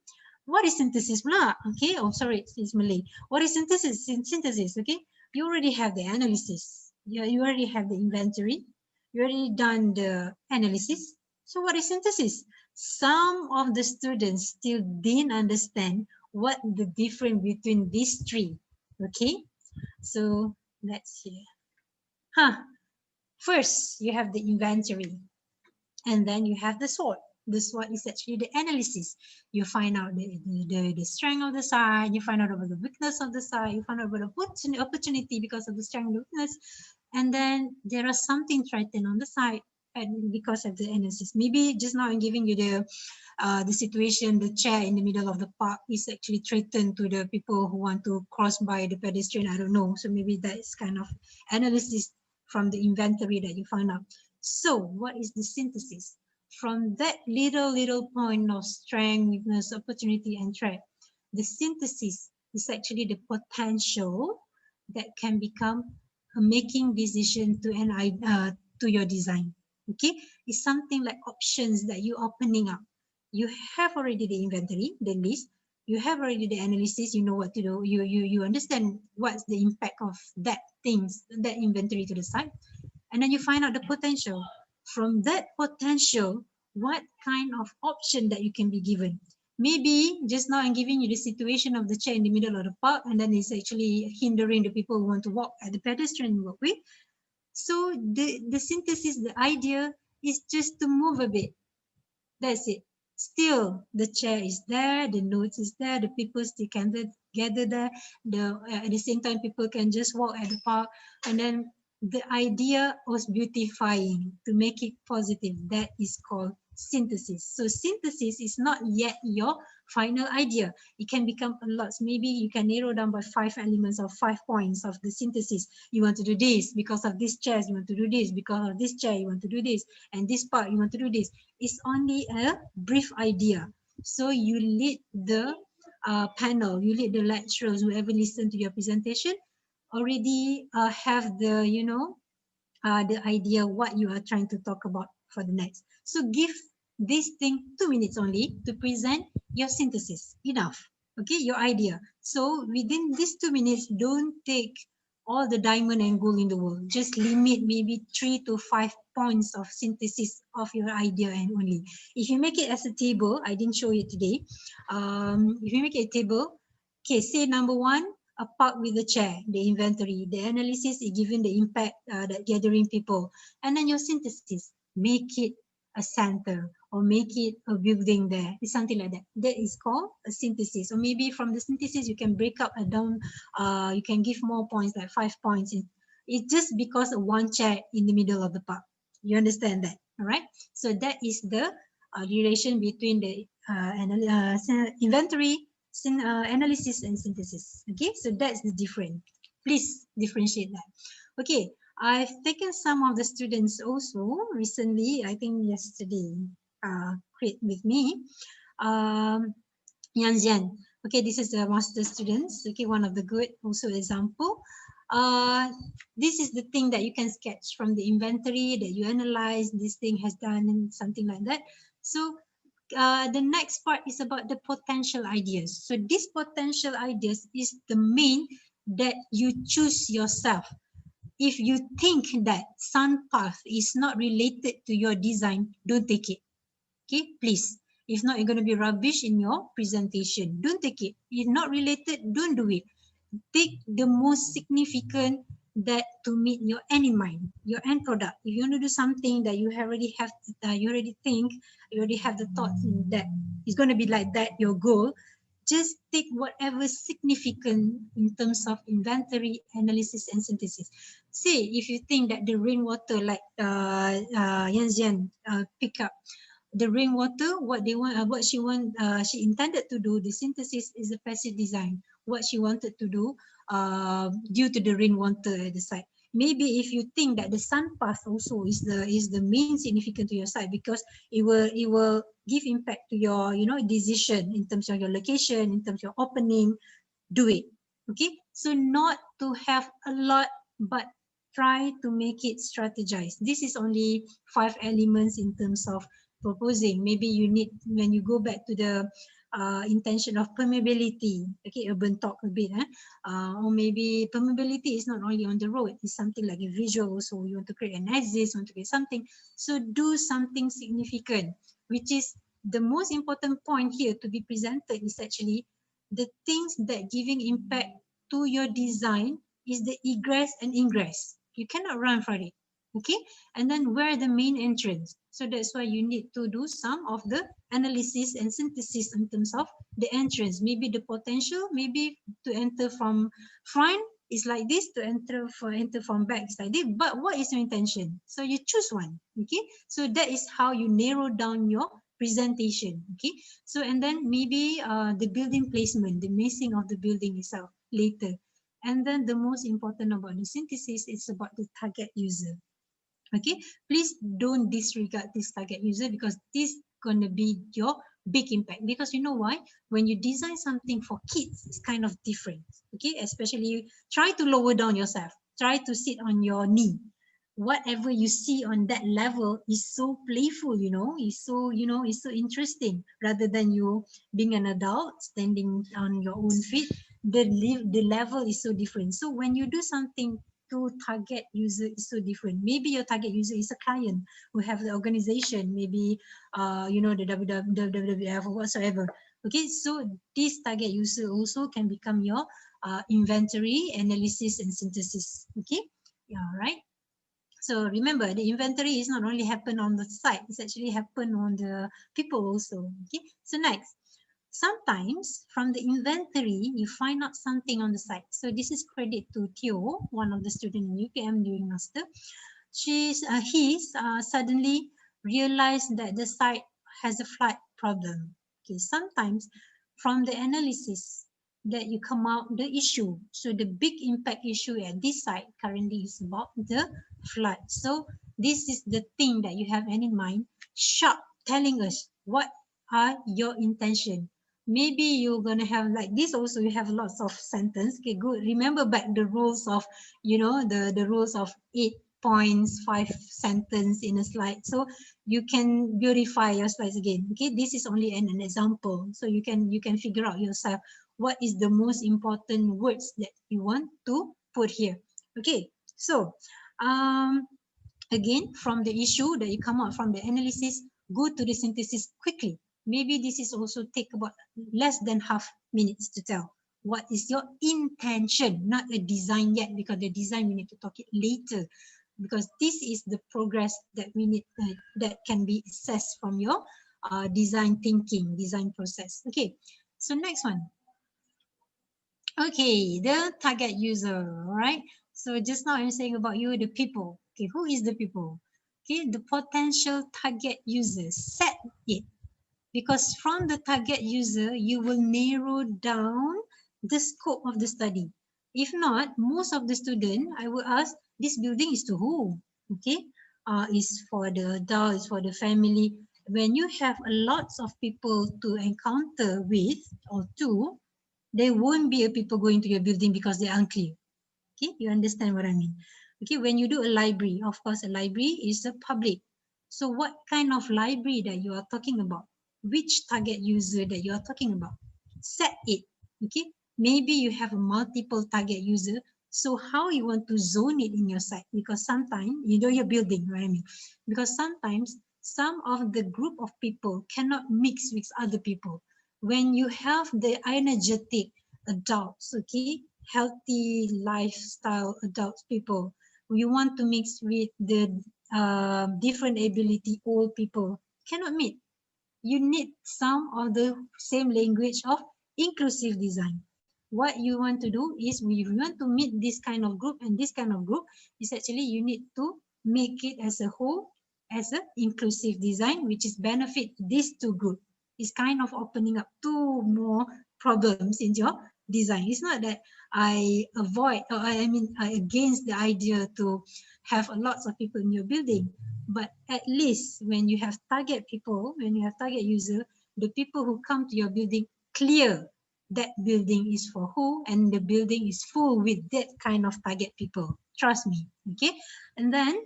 what is synthesis? Okay, oh sorry, it's Malay. What is synthesis? Synthesis, okay, you already have the analysis. You already have the inventory. You already done the analysis. So what is synthesis? Some of the students still didn't understand what the difference between these 3. Okay, so let's see. First, you have the inventory, and then you have the SWOT. The SWOT is actually the analysis. You find out the strength of the site, you find out about the weakness of the site, you find out about the opportunity because of the strength and weakness, and then there are something threatened on the site, and because of the analysis. Maybe just now I'm giving you the situation, the chair in the middle of the park is actually threatened to the people who want to cross by the pedestrian, I don't know. So maybe that's kind of analysis from the inventory that you find out. So what is the synthesis? From that little point of strength, weakness, opportunity, and threat, the synthesis is actually the potential that can become a making decision to to your design. Okay, it's something like options that you're opening up. You have already the inventory, the list. You have already the analysis. You know what to do. You understand what's the impact of that things, that inventory to the site, and then you find out the potential. From that potential, what kind of option that you can be given. Maybe just now I'm giving you the situation of the chair in the middle of the park, and then it's actually hindering the people who want to walk at the pedestrian walkway. So the synthesis, the idea is just to move a bit. That's it. Still, the chair is there, the notes is there, the people still can gather there. At the same time, people can just walk at the park, and then the idea was beautifying to make it positive. That is called synthesis. So synthesis is not yet your final idea. It can become a lot. Maybe you can narrow down by 5 elements or 5 points of the synthesis. You want to do this because of this chair. You want to do this because of this chair. You want to do this, and this part you want to do this. It's only a brief idea. So you lead the panel, you lead the lecturers, whoever listen to your presentation, already have the, the idea what you are trying to talk about for the next. So give this thing 2 minutes only to present your synthesis. Enough. Okay, your idea. So within these 2 minutes, don't take all the diamond and gold in the world. Just limit maybe 3 to 5 points of synthesis of your idea and only. If you make it as a table, I didn't show you today. If you make it a table, okay, say number 1, a park with a chair, the inventory, the analysis is given the impact that gathering people, and then your synthesis, make it a center or make it a building there. It's something like that. That is called a synthesis. Or maybe from the synthesis, you can break up and down, you can give more points, like 5 points. It's just because of one chair in the middle of the park. You understand that, all right? So that is the relation between the inventory, analysis and synthesis. Okay, so that's the difference. Please differentiate that. Okay, I've taken some of the students also recently, I think yesterday, create with me. 𝐿𝐬𝐧𝐚. Okay, this is the master students. Okay, one of the good also example. This is the thing that you can sketch from the inventory that you analyze. This thing has done and something like that. So the next part is about the potential ideas. So these potential ideas is the main that you choose yourself. If you think that sun path is not related to your design, don't take it. Okay, please. If not, you're going to be rubbish in your presentation. Don't take it. If not related, don't do it. Take the most significant that to meet your end in mind, your end product. If you want to do something that you already have, you already think, you already have the thoughts in that it's going to be like that, your goal, just take whatever significant in terms of inventory, analysis, and synthesis. Say, if you think that the rainwater, like 𝐿𝐬𝐧𝐚 pick up, the rainwater, what they want, she intended to do, the synthesis is a passive design. What she wanted to do due to the rainwater at the site. Maybe if you think that the sun path also is the main significant to your site, because it will give impact to your decision in terms of your location, in terms of your opening, do it. Okay, so not to have a lot, but try to make it strategized. This is only 5 elements in terms of proposing. Maybe you need, when you go back to the intention of permeability, okay, urban talk a bit, or maybe permeability is not only on the road, it's something like a visual. So you want to create an axis, want to create something. So do something significant, which is the most important point here to be presented is actually the things that giving impact to your design is the egress and ingress. You cannot run from it. Okay, and then where the main entrance. So that's why you need to do some of the analysis and synthesis in terms of the entrance. Maybe the potential, maybe to enter from front is like this, to enter from back is like this. But what is your intention? So you choose one. Okay, so that is how you narrow down your presentation. Okay, so and then maybe the building placement, the missing of the building itself later. And then the most important about the synthesis is about the target user. Okay, please don't disregard this target user, because this gonna be your big impact, because you know why? When you design something for kids, it's kind of different. Okay, especially try to lower down yourself, try to sit on your knee. Whatever you see on that level is so playful, is so, is so interesting, rather than you being an adult standing on your own feet. The level is so different. So when you do something to target user is so different. Maybe your target user is a client who have the organization, maybe the WWF or whatsoever. Okay, so this target user also can become your inventory, analysis, and synthesis. Okay, yeah, right. So remember, the inventory is not only happen on the site, it's actually happen on the people also. Okay, so next, sometimes from the inventory, you find out something on the site. So this is credit to Theo, one of the students in UKM doing master. He's suddenly realized that the site has a flood problem. Okay, sometimes from the analysis that you come out the issue. So the big impact issue at this site currently is about the flood. So this is the thing that you have in mind. Sharp telling us what are your intention. Maybe you're gonna have like this also. You have lots of sentence. Okay, good. Remember back the rules of the rules of 8 points, 5 sentence in a slide. So you can beautify your slides again. Okay, this is only an example. So you can figure out yourself what is the most important words that you want to put here. Okay, so again, from the issue that you come out from the analysis, go to the synthesis quickly. Maybe this is also take about less than half minutes to tell. What is your intention? Not a design yet, because the design we need to talk it later. Because this is the progress that we need, that can be assessed from your design thinking, design process. Okay, so next one. Okay, the target user, right? So just now I'm saying about you, the people. Okay, who is the people? Okay, the potential target user. Set it, because from the target user, you will narrow down the scope of the study. If not, most of the student, I will ask, this building is to who? Okay, is for the adult, is for the family. When you have a lots of people to encounter with or to, there won't be a people going to your building because they're unclear. Okay, you understand what I mean? Okay, when you do a library, of course, a library is a public. So what kind of library that you are talking about? Which target user that you are talking about? Set it. Okay, maybe you have a multiple target user. So how you want to zone it in your site? Because sometimes your building, what I mean? Because sometimes some of the group of people cannot mix with other people. When you have the energetic adults, okay, healthy lifestyle adult people, you want to mix with the different ability old people, cannot meet. You need some of the same language of inclusive design. What you want to do is, if you want to meet this kind of group and this kind of group, is actually you need to make it as a whole, as an inclusive design, which is benefit these two groups. It's kind of opening up two more problems in your design. It's not that I avoid, or I against the idea to have a lots of people in your building, but at least when you have target people, when you have target user, the people who come to your building, clear that building is for who, and the building is full with that kind of target people. Trust me. Okay, and then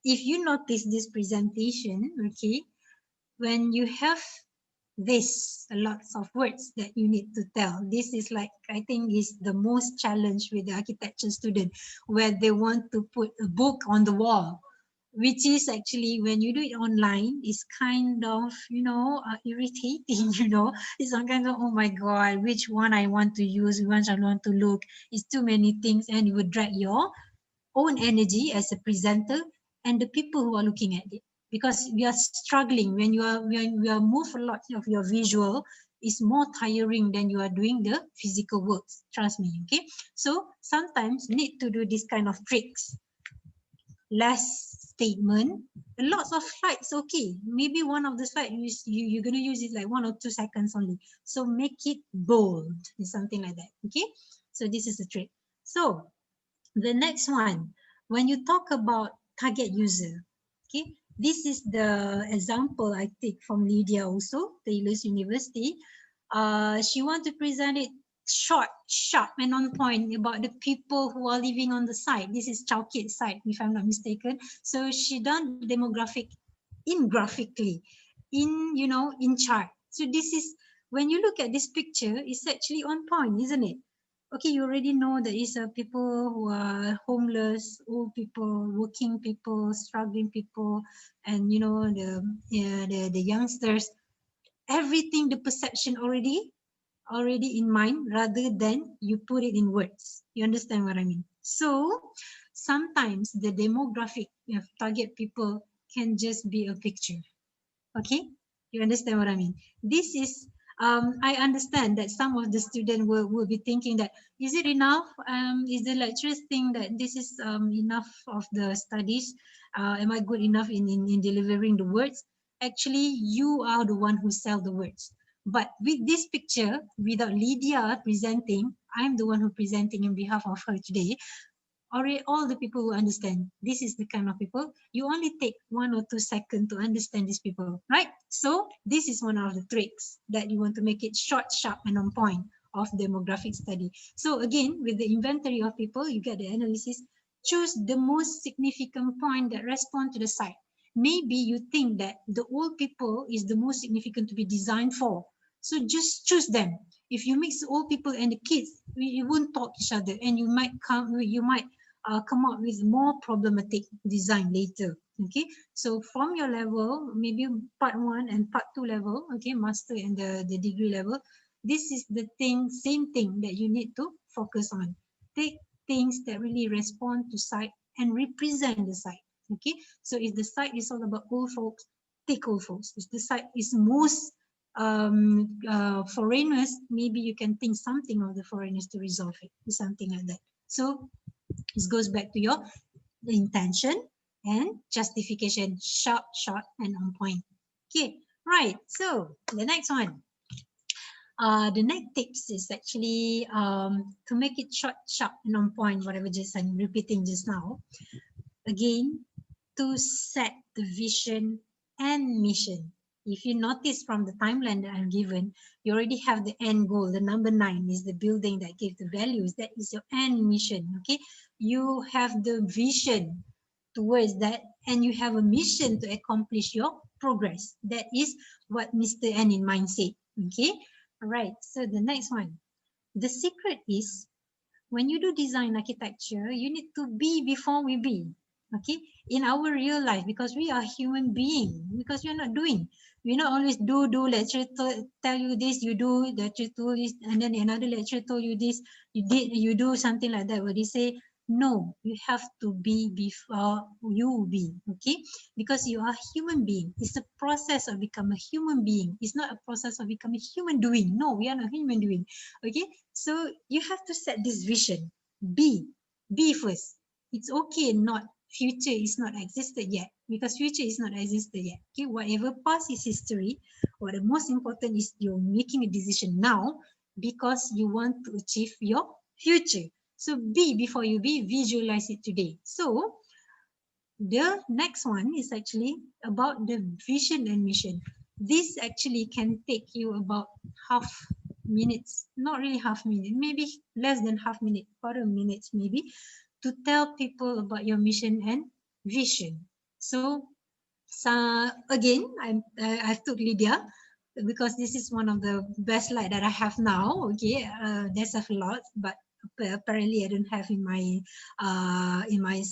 if you notice this presentation, okay, when you have this lots of words that you need to tell, this is like, I think is the most challenge with the architecture student, where they want to put a book on the wall, which is actually, when you do it online, is kind of irritating. It's some kind of, oh my god, which one I want to use, which I want to look. It's too many things, and you would drag your own energy as a presenter and the people who are looking at it, because we are struggling when we are move a lot of your visual is more tiring than you are doing the physical works. Trust me. Okay, so sometimes need to do this kind of tricks. Less statement, lots of slides. Okay, maybe one of the slides you're going to use it like 1 or 2 seconds only, so make it bold, something like that. Okay, so this is a trick. So the next one, when you talk about target user, okay, This is the example I take from Lydia also, Taylor's University. She want to present it short, sharp, and on point about the people who are living on the site. This is 𝐒𝐇𝐎𝐑𝐏 site, if I'm not mistaken. So she done the demographic in graphically, in in chart. So this is, when you look at this picture, it's actually on point, isn't it? Okay, you already know that it's people who are homeless, old people, working people, struggling people, and the youngsters. Everything, the perception already in mind, rather than you put it in words. You understand what I mean? So sometimes the demographic of target people can just be a picture. Okay, you understand what I mean? This is, I understand that some of the students will be thinking that, is it enough? Is the lecturers think that this is enough of the studies? Am I good enough in delivering the words? Actually, you are the one who sell the words. But with this picture, without Lydia presenting, I'm the one who presenting in behalf of her today. Already, all the people who understand this is the kind of people, you only take 1 or 2 seconds to understand these people, right? So this is one of the tricks that you want to make it short, sharp, and on point of demographic study. So again, with the inventory of people, you get the analysis. Choose the most significant point that respond to the site. Maybe you think that the old people is the most significant to be designed for, so just choose them. If you mix old people and the kids, you won't talk each other, and you might come up with more problematic design later. Okay, so from your level, maybe part 1 and part 2 level, okay, master and the degree level, this is the same thing that you need to focus on. Take things that really respond to site and represent the site. Okay, so if the site is all about old folks, take old folks. If the site is most foreigners, maybe you can think something of the foreigners to resolve it, something like that. So this goes back to your intention and justification, sharp, short, and on point. Okay, right. So the next one. The next tips is actually to make it short, sharp, and on point, whatever just I'm repeating just now. Again, to set the vision and mission. If you notice from the timeline that I'm given, you already have the end goal. The number 9 is the building that gives the values. That is your end mission. Okay, you have the vision towards that, and you have a mission to accomplish your progress. That is what Mr. N in mind said. Okay, all right. So the next one, the secret is, when you do design architecture, you need to be before we be. Okay, in our real life, because we are human being, because we're not doing, we not always do. Lecturer tell you this, you do. Lecturer told this, and then another lecturer told you this, you do something like that. Where they say no, you have to be before you be. Okay, because you are human being. It's a process of becoming a human being. It's not a process of becoming human doing. No, we are not human doing. Okay, so you have to set this vision. Be first. It's okay not future is not existed yet, because future is not existed yet. Okay, whatever past is history. What the most important is you're making a decision now because you want to achieve your future. So be before you be, visualize it today. So the next one is actually about the vision and mission. This actually can take you about half minutes, not really half minute, maybe less than half minute, quarter minutes maybe, to tell people about your mission and vision. So again, I've took Lydia because this is one of the best slide that I have now. Okay, there's a lot, but apparently I don't have in my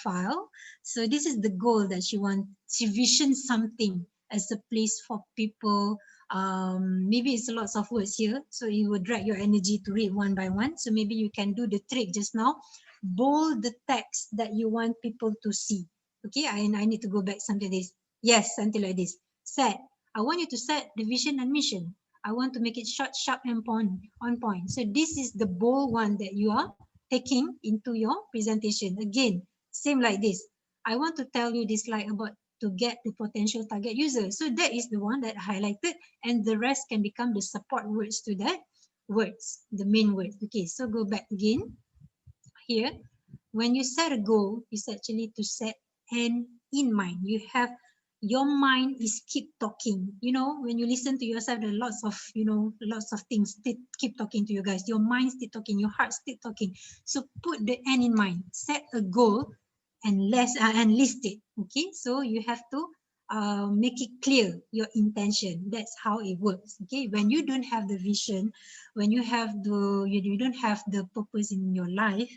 file. So this is the goal that she visions something as a place for people. Maybe it's lots of words here, so it will drag your energy to read one by one. So maybe you can do the trick just now. Bold the text that you want people to see. Okay, I need to go back something like this. Yes, something like this. Set. I want you to set the vision and mission. I want to make it short, sharp, and on point. So this is the bold one that you are taking into your presentation. Again, same like this. I want to tell you this slide about to get the potential target user. So that is the one that I highlighted, and the rest can become the support words to that words, the main words. Okay, so go back again. Here, when you set a goal, it's actually to set end in mind. You have your mind is keep talking. You know, when you listen to yourself, there are lots of, you know, lots of things that keep talking to you guys. Your mind still talking, your heart still talking. So put the end in mind, set a goal and list it. Okay, so you have to make it clear your intention. That's how it works. Okay, when you don't have the vision, when you have the you don't have the purpose in your life,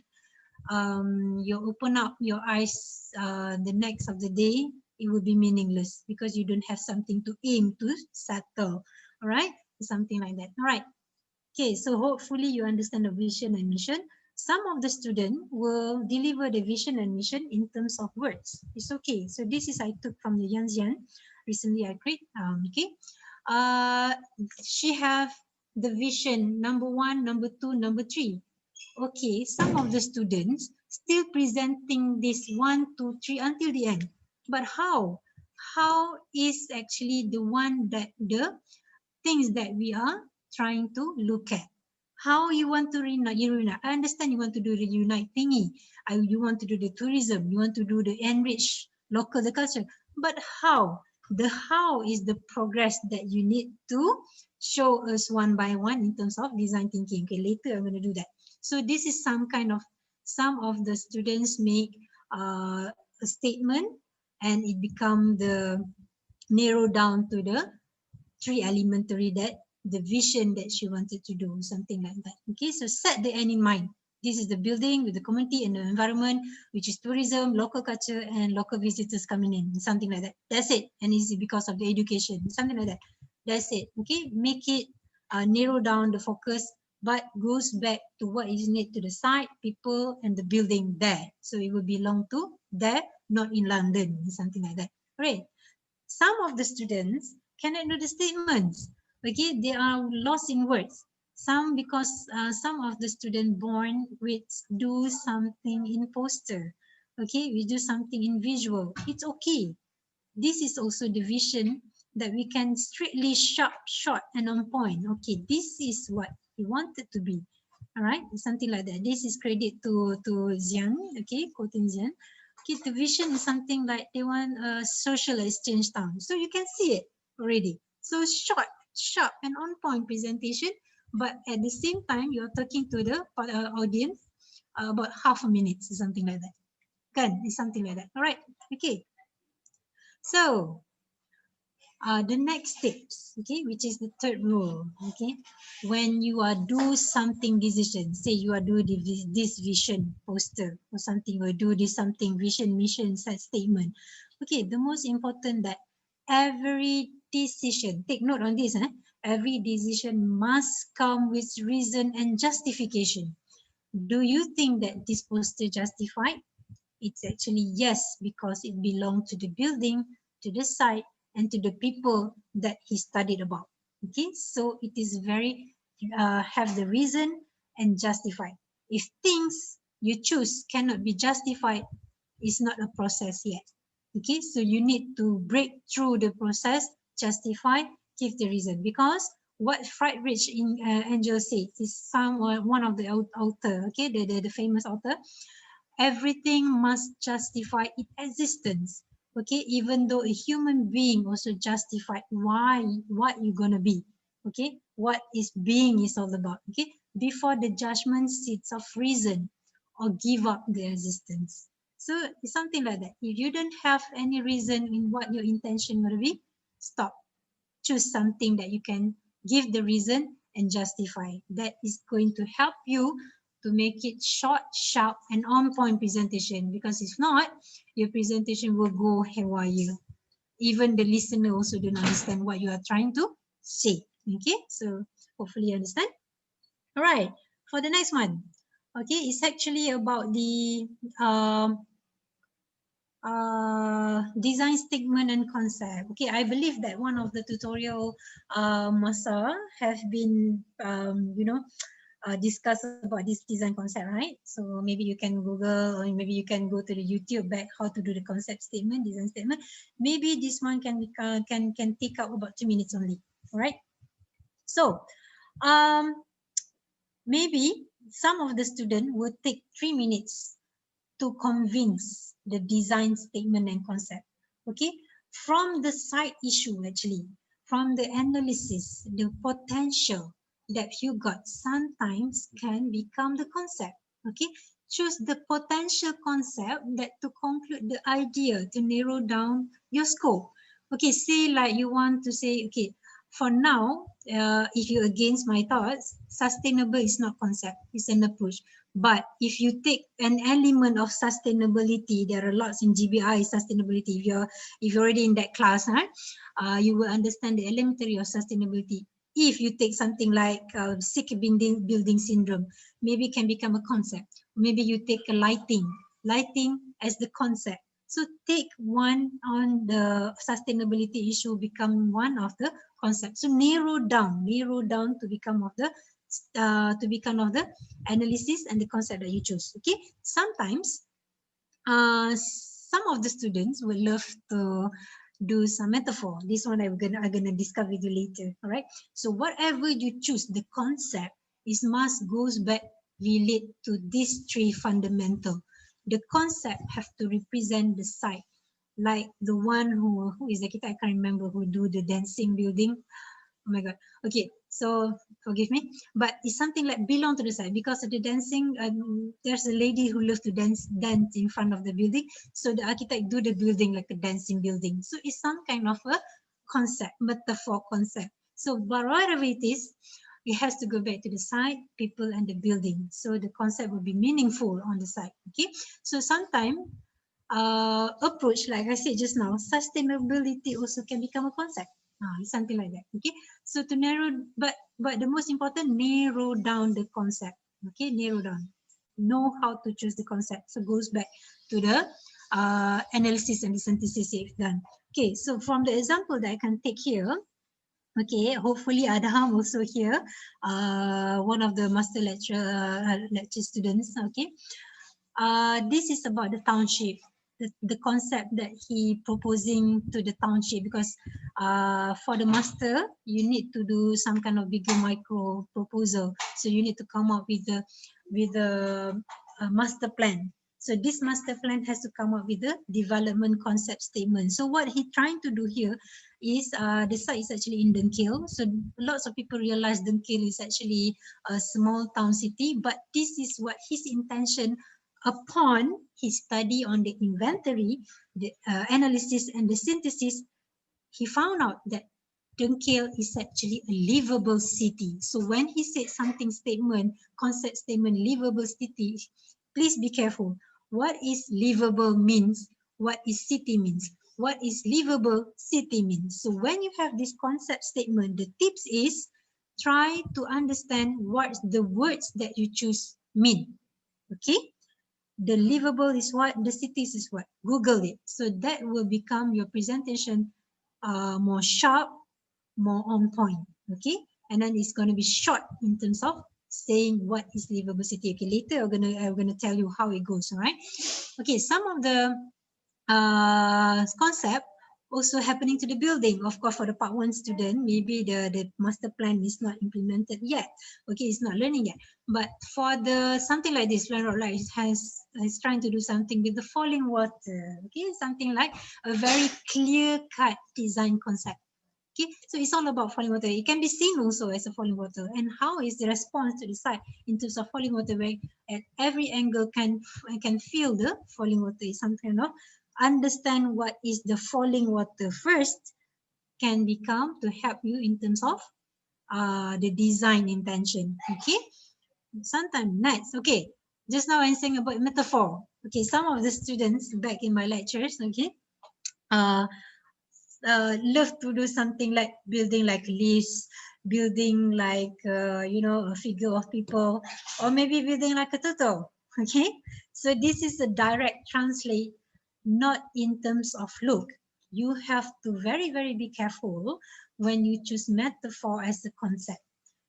you open up your eyes the next of the day, it will be meaningless because you don't have something to aim to settle. All right, something like that. All right. Okay, so hopefully you understand the vision and mission. Some of the students will deliver the vision and mission in terms of words. It's okay. So this is I took from the 𝐿𝐧𝐚. Recently I create. Okay. She have the vision number 1, number 2, number 3. Okay, some of the students still presenting this 1, 2, 3 until the end. But how? How is actually the one that the things that we are trying to look at? How you want to reunite? I understand you want to do the unite thingy. You want to do the tourism. You want to do the enrich local the culture. But how? The how is the progress that you need to show us one by one in terms of design thinking. Okay, later I'm going to do that. So this is some of the students make a statement and it become the narrow down to the 3 elementary that the vision that she wanted to do, something like that. Okay, so set the end in mind. This is the building with the community and the environment, which is tourism, local culture, and local visitors coming in, something like that. That's it. And it's because of the education, something like that. That's it. Okay, make it narrow down the focus, but goes back to what is needed to the site, people, and the building there. So it will belong to there, not in London, something like that. Right. Some of the students cannot do the statements. Okay, they are lost in words. Some because some of the students born with do something in poster. Okay, we do something in visual. It's okay. This is also the vision that we can strictly sharp, short, and on point. Okay, this is what we wanted to be. All right, something like that. This is credit to 𝐿𝐧𝐚. Okay, quoting 𝐿𝐧𝐚. Okay, the vision is something like they want a social exchange town. So you can see it already. So short, sharp, and on point presentation. But at the same time, you're talking to the audience about half a minute, something like that. Kan, it's something like that. All right. Okay. So the next steps, okay, which is the third rule, okay, when you are do something decision, say you are doing this vision poster or something, or do this something vision mission set statement, okay, the most important that every decision, take note on this, every decision must come with reason and justification. Do you think that this poster justified? It's actually yes, because it belonged to the building, to the site, and to the people that he studied about. Okay, so it is very have the reason and justify. If things you choose cannot be justified, it's not a process yet. Okay, so you need to break through the process, justify, give the reason. Because what Friedrich in Angel said is one of the author, okay, the famous author. Everything must justify its existence. Okay, even though a human being also justified why what you're gonna be. Okay, what is being is all about. Okay, before the judgment seats of reason or give up the existence. So it's something like that. If you don't have any reason in what your intention gonna be, stop. Choose something that you can give the reason and justify. That is going to help you to make it short, sharp, and on point presentation. Because if not, your presentation will go haywire. Even the listener also don't understand what you are trying to say. Okay, so hopefully you understand. All right, for the next one, okay, it's actually about the design statement and concept. Okay, I believe that one of the tutorial Masa have been discuss about this design concept, right? So maybe you can Google or maybe you can go to the YouTube back how to do the concept statement, design statement. Maybe this one can take up about 2 minutes only. All right. So maybe some of the student would take 3 minutes to convince the design statement and concept. Okay, from the side issue, actually, from the analysis, the potential that you got sometimes can become the concept. Okay, choose the potential concept that to conclude the idea, to narrow down your scope. Okay, say like you want to say, okay, for now, if you're against my thoughts, sustainable is not concept, it's an approach. But if you take an element of sustainability, there are lots in GBI sustainability. If you're already in that class, huh? You will understand the elementary of sustainability. If you take something like sick building syndrome, maybe it can become a concept. Maybe you take a lighting as the concept. So take one on the sustainability issue, become one of the concepts. So narrow down to become of the analysis and the concept that you choose. Okay, sometimes some of the students will love to do some metaphor. This one I'm gonna discuss with you later. All right, so whatever you choose, the concept is must goes back relate to these three fundamental. The concept have to represent the site, like the one who is the kita, I can't remember, who do the dancing building. Oh my god. Okay, so forgive me, but it's something like belong to the side, because of the dancing. There's a lady who loves to dance in front of the building, so the architect do the building like a dancing building. So it's some kind of a concept, metaphor concept. So whatever it is, it has to go back to the site, people, and the building. So the concept will be meaningful on the site. Okay, so sometimes approach, like I said just now, sustainability also can become a concept. Something like that. Okay, so to narrow, but the most important, narrow down the concept. Okay, narrow down, know how to choose the concept. So goes back to the analysis and the synthesis you've done. Okay, so from the example that I can take here, okay, hopefully Adham also here, one of the master lecture students. Okay, this is about the township, the concept that he proposing to the township, because for the master you need to do some kind of bigger micro proposal, so you need to come up with the master plan. So this master plan has to come up with the development concept statement. So what he trying to do here is the site is actually in 𝐸𝐸𝐾𝐻. So lots of people realize 𝐸𝐸𝐾𝐻 is actually a small town city, but this is what his intention upon his study on the inventory, the analysis and the synthesis. He found out that 𝐸𝐸𝐾𝐻 is actually a livable city. So when he said something statement, concept statement, livable city, please be careful. What is livable means, what is city means, what is livable city means. So when you have this concept statement, the tips is try to understand what the words that you choose mean. Okay, the livable is what, the cities is what, Google it. So that will become your presentation more sharp, more on point. Okay, and then it's going to be short in terms of saying what is livable city. Okay, later I'm gonna tell you how it goes. All right, okay, some of the concept also happening to the building. Of course, for the part 1 student, maybe the master plan is not implemented yet. Okay, it's not learning yet. But for the something like this, Landlord Light is trying to do something with the falling water. Okay, something like a very clear-cut design concept. Okay, so it's all about falling water. It can be seen also as a falling water, and how is the response to the site in terms of falling water, where at every angle can feel the falling water. Is something of understand what is the falling water first can become to help you in terms of the design intention. Okay, sometimes next. Okay, just now I'm saying about metaphor. Okay, some of the students back in my lectures, okay, love to do something like building like lifts, building like a figure of people, or maybe building like a turtle. Okay, so this is a direct translate, not in terms of look. You have to very be careful when you choose metaphor as a concept,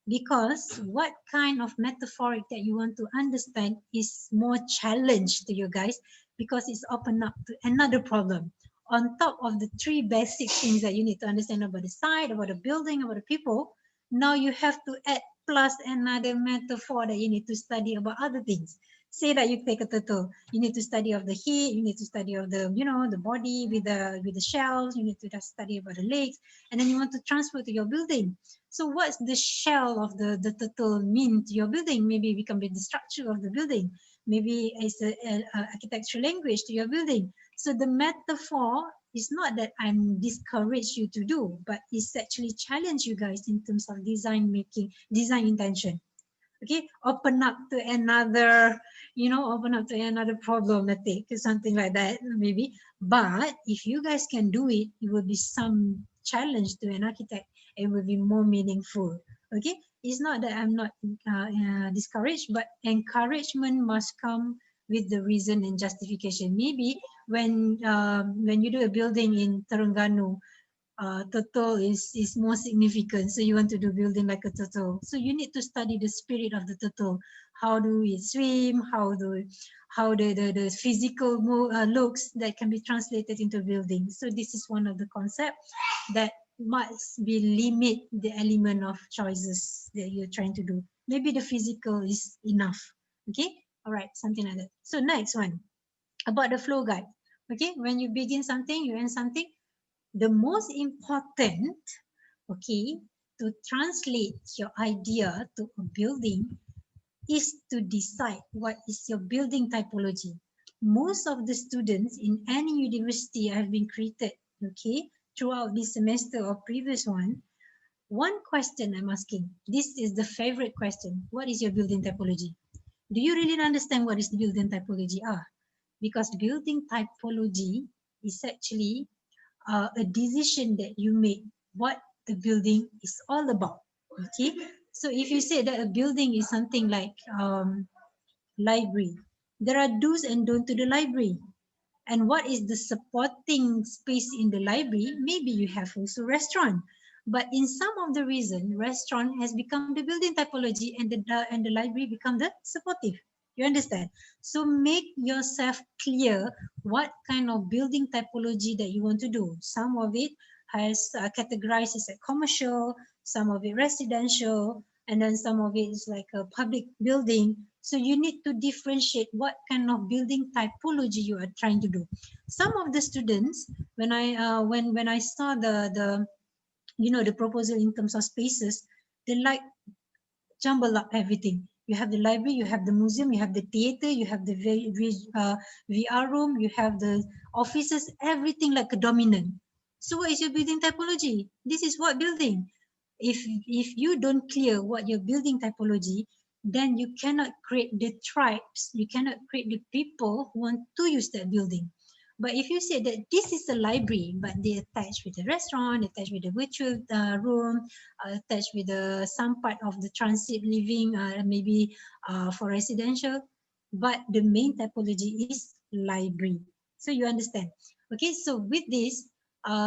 because what kind of metaphoric that you want to understand is more challenge to you guys, because it's open up to another problem on top of the 3 basic things that you need to understand about the site, about the building, about the people. Now you have to add plus another metaphor that you need to study about other things. Say that you take a turtle, you need to study of the head, you need to study of the, the body with the shells, you need to just study about the legs, and then you want to transfer to your building. So what's the shell of the turtle mean to your building? Maybe it become the structure of the building. Maybe it's a architectural language to your building. So the metaphor is not that I'm discourage you to do, but it's actually challenge you guys in terms of design making, design intention. Okay, open up to another, open up to another problematic, something like that maybe. But if you guys can do it, it will be some challenge to an architect. It will be more meaningful. Okay, it's not that I'm not discouraged, but encouragement must come with the reason and justification. Maybe when you do a building in Terengganu, turtle is more significant, so you want to do building like a turtle, so you need to study the spirit of the turtle. How do it swim? How the physical looks that can be translated into building. So this is one of the concepts that must be limit the element of choices that you're trying to do. Maybe the physical is enough. Okay, all right, something like that. So next one, about the flow guide. Okay, when you begin something, you end something. The most important, okay, to translate your idea to a building is to decide what is your building typology. Most of the students in any university have been created, okay, throughout this semester or previous one question I'm asking, this is the favorite question: what is your building typology? Do you really understand what is the building typology are? Because building typology is actually a decision that you make what the building is all about. Okay, so if you say that a building is something like library, there are do's and don'ts to the library. And what is the supporting space in the library? Maybe you have also restaurant, but in some of the reason, restaurant has become the building typology, and the library become the supportive. You understand? So make yourself clear what kind of building typology that you want to do. Some of it has categorized as a commercial, some of it residential, and then some of it is like a public building. So you need to differentiate what kind of building typology you are trying to do. Some of the students, when I saw the the proposal in terms of spaces, they like jumble up everything. You have the library, you have the museum, you have the theater, you have the VR room, you have the offices, everything like a dominant. So what is your building typology? This is what building. If you don't clear what your building typology, then you cannot create the tribes, you cannot create the people who want to use that building. But if you say that this is a library, but they attach with a restaurant, attached with a virtual room, attached with some part of the transit living, maybe for residential, but the main typology is library. So you understand. Okay, so with this,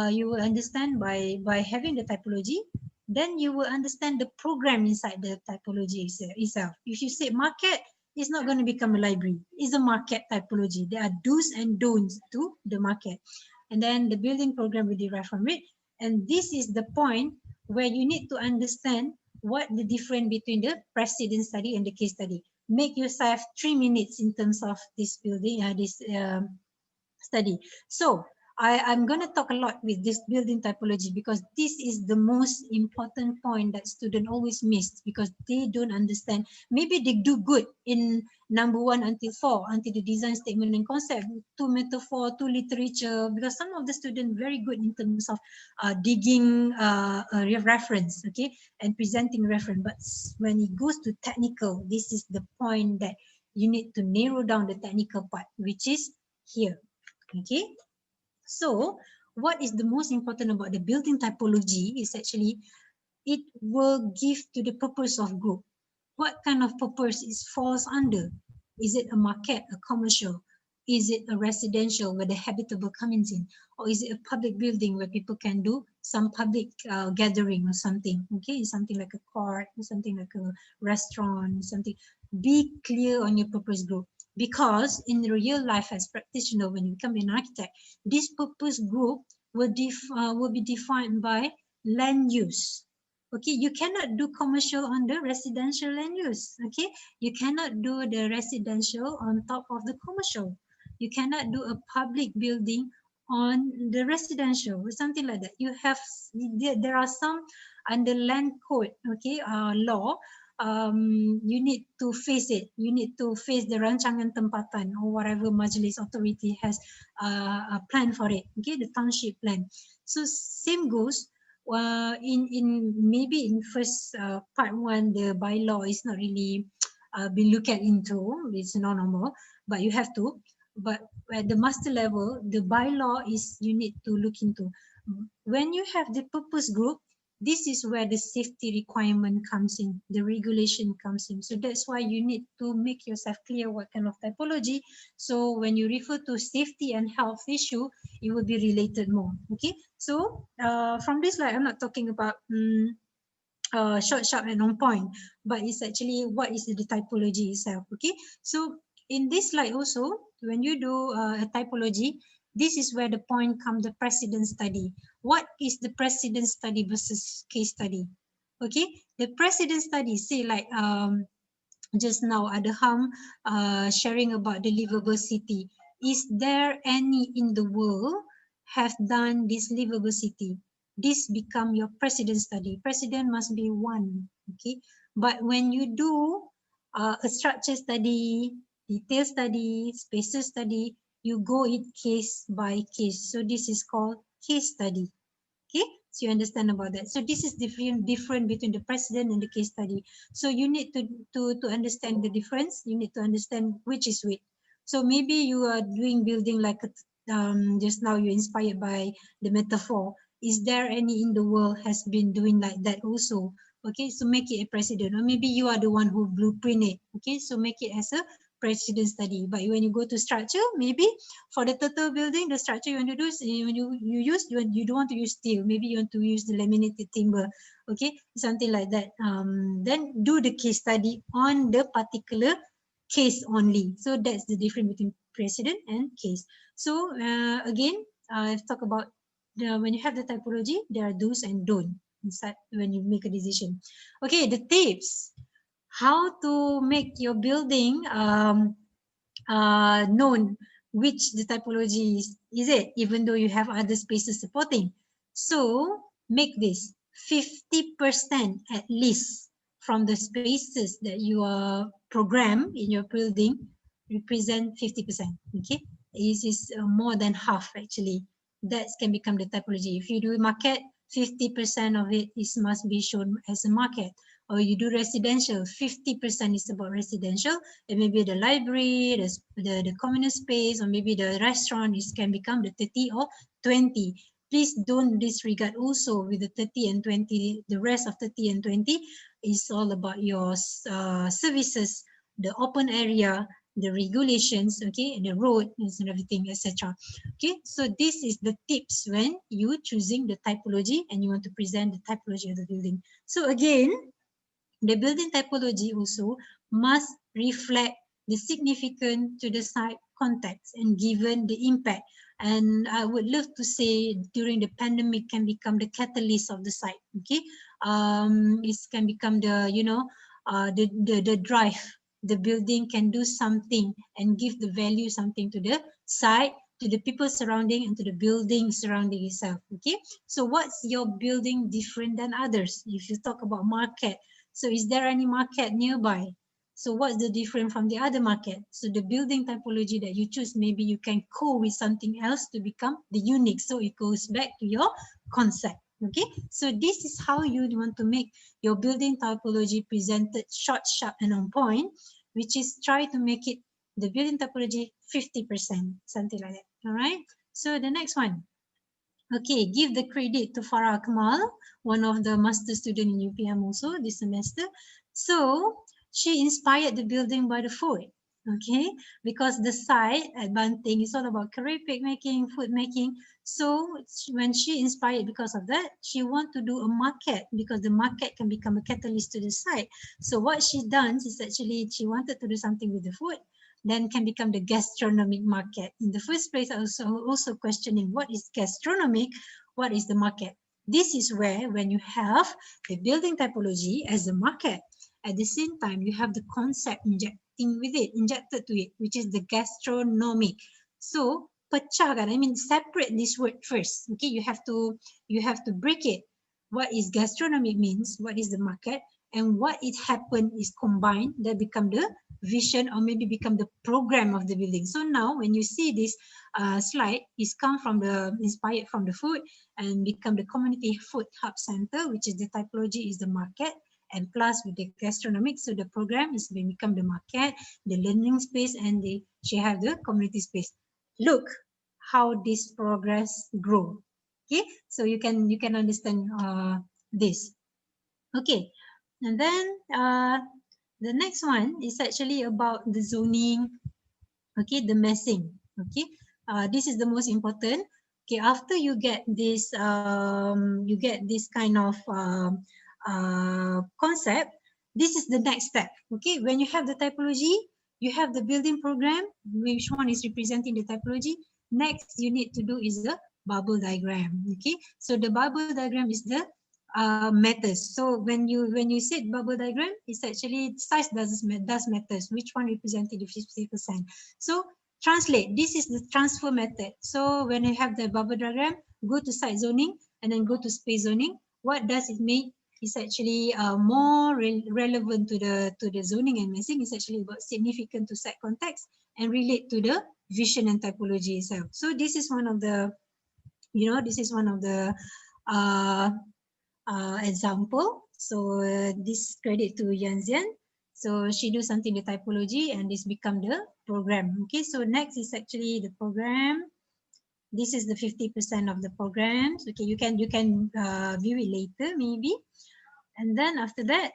you will understand by having the typology, then you will understand the program inside the typology itself. If you say market, it's not going to become a library. It's a market typology. There are do's and don'ts to the market. And then the building program will derive from it. And this is the point where you need to understand what the difference between the precedent study and the case study. Make yourself 3 minutes in terms of this building, this study. So I'm going to talk a lot with this building typology, because this is the most important point that students always miss, because they don't understand. Maybe they do good in number 1 until 4, until the design statement and concept, to metaphor, to literature, because some of the students very good in terms of digging a reference, okay, and presenting reference. But when it goes to technical, this is the point that you need to narrow down the technical part, which is here. Okay, so what is the most important about the building typology is actually it will give to the purpose of group. What kind of purpose it falls under? Is it a market, a commercial? Is it a residential where the habitable comes in? Or is it a public building where people can do some public gathering or something? Okay, something like a court, something like a restaurant, something. Be clear on your purpose group. Because in real life as practitioner, when you become an architect, this purpose group will be defined by land use. Okay, you cannot do commercial on the residential land use. Okay, you cannot do the residential on top of the commercial. You cannot do a public building on the residential or something like that. You have, there are some under land code, okay, law, you need to face it. You need to face the rancangan tempatan or whatever majlis authority has a plan for it. Okay, the township plan. So same goes. In maybe in first part one, the bylaw is not really been looked at into. It's not normal, but you have to. But at the master level, the bylaw is you need to look into. When you have the purpose group, this is where the safety requirement comes in, the regulation comes in. So that's why you need to make yourself clear what kind of typology. So when you refer to safety and health issue, it will be related more. Okay, so from this slide, I'm not talking about short, sharp, and on point, but it's actually what is the typology itself. Okay, so in this slide also, when you do a typology, this is where the point comes, the precedent study. What is the precedent study versus case study? Okay, the precedent study, say like just now Adham sharing about the livable city. Is there any in the world have done this livable city? This become your precedent study. Precedent must be one, okay? But when you do a structure study, detail study, spaces study, you go it case by case. So this is called case study. Okay, so you understand about that. So this is different between the precedent and the case study. So you need to understand the difference. You need to understand which is which. So maybe you are doing building like just now you're inspired by the metaphor. Is there any in the world has been doing like that also? Okay, so make it a precedent, or maybe you are the one who blueprint it. Okay, so make it as a precedent study. But when you go to structure, maybe for the turtle building, the structure you want to do is you don't want to use steel. Maybe you want to use the laminated timber. Okay, something like that. Then do the case study on the particular case only. So that's the difference between precedent and case. So again, I've talked about when you have the typology, there are do's and don't inside when you make a decision. Okay, the tips. How to make your building known which the typology is it, even though you have other spaces supporting. So make this 50% at least from the spaces that you are programmed in your building represent 50%. Okay, this is more than half actually. That can become the typology. If you do market, 50% of it is must be shown as a market. Or you do residential, 50% is about residential, and maybe the library, the communal space, or maybe the restaurant can become the 30 or 20. Please don't disregard also with the 30 and 20, the rest of 30 and 20 is all about your services, the open area, the regulations, okay, and the road and everything, etc. Okay, so this is the tips when you choosing the typology and you want to present the typology of the building. So again, the building typology also must reflect the significance to the site context and given the impact. And I would love to say during the pandemic can become the catalyst of the site. Okay, it can become the the drive. The building can do something and give the value something to the site, to the people surrounding, and to the building surrounding itself. Okay, so what's your building different than others? If you talk about market, so is there any market nearby? So what's the difference from the other market? So the building typology that you choose, maybe you can go with something else to become the unique. So it goes back to your concept. Okay, so this is how you want to make your building typology presented short, sharp, and on point, which is try to make it the building typology 50%, something like that. All right, so the next one. Okay, give the credit to Farah Kamal, one of the master student in UPM also this semester. So she inspired the building by the food. Okay, because the site at Banting is all about ceramic making, food making. So when she inspired because of that, she want to do a market because the market can become a catalyst to the site. So what she done is actually she wanted to do something with the food, then can become the gastronomic market. In the first place, I was also questioning what is gastronomic, what is the market. This is where when you have the building typology as a market, at the same time you have the concept injected to it, which is the gastronomic. So pecahkan, I mean separate this word first. Okay, you have to break it. What is gastronomic means, what is the market, and what it happened is combined, that become the vision, or maybe become the program of the building. So now when you see this slide, is inspired from the food and become the community food hub center, which is the typology is the market, and plus with the gastronomic, so the program is become the market, the learning space, and she have the community space. Look how this progress grow. Okay, so you can understand this. Okay, and then the next one is actually about the zoning. Okay, the massing. Okay, this is the most important. Okay, after you get this kind of concept, this is the next step. Okay, when you have the typology, you have the building program, which one is representing the typology. Next you need to do is the bubble diagram. Okay, so the bubble diagram is the matters. So when you said bubble diagram, it's actually size does matters. Which one represented the 50%? So translate. This is the transfer method. So when you have the bubble diagram, go to site zoning and then go to space zoning. What does it make? It's actually more relevant to the zoning and massing. It's actually about significant to site context and relate to the vision and typology itself. So this is one of the, example. So this credit to 𝐁𝐢𝐧𝐚. So she do something the typology and this become the program. Okay, so next is actually the program. This is the 50% of the programs. Okay, you can view it later maybe. And then after that,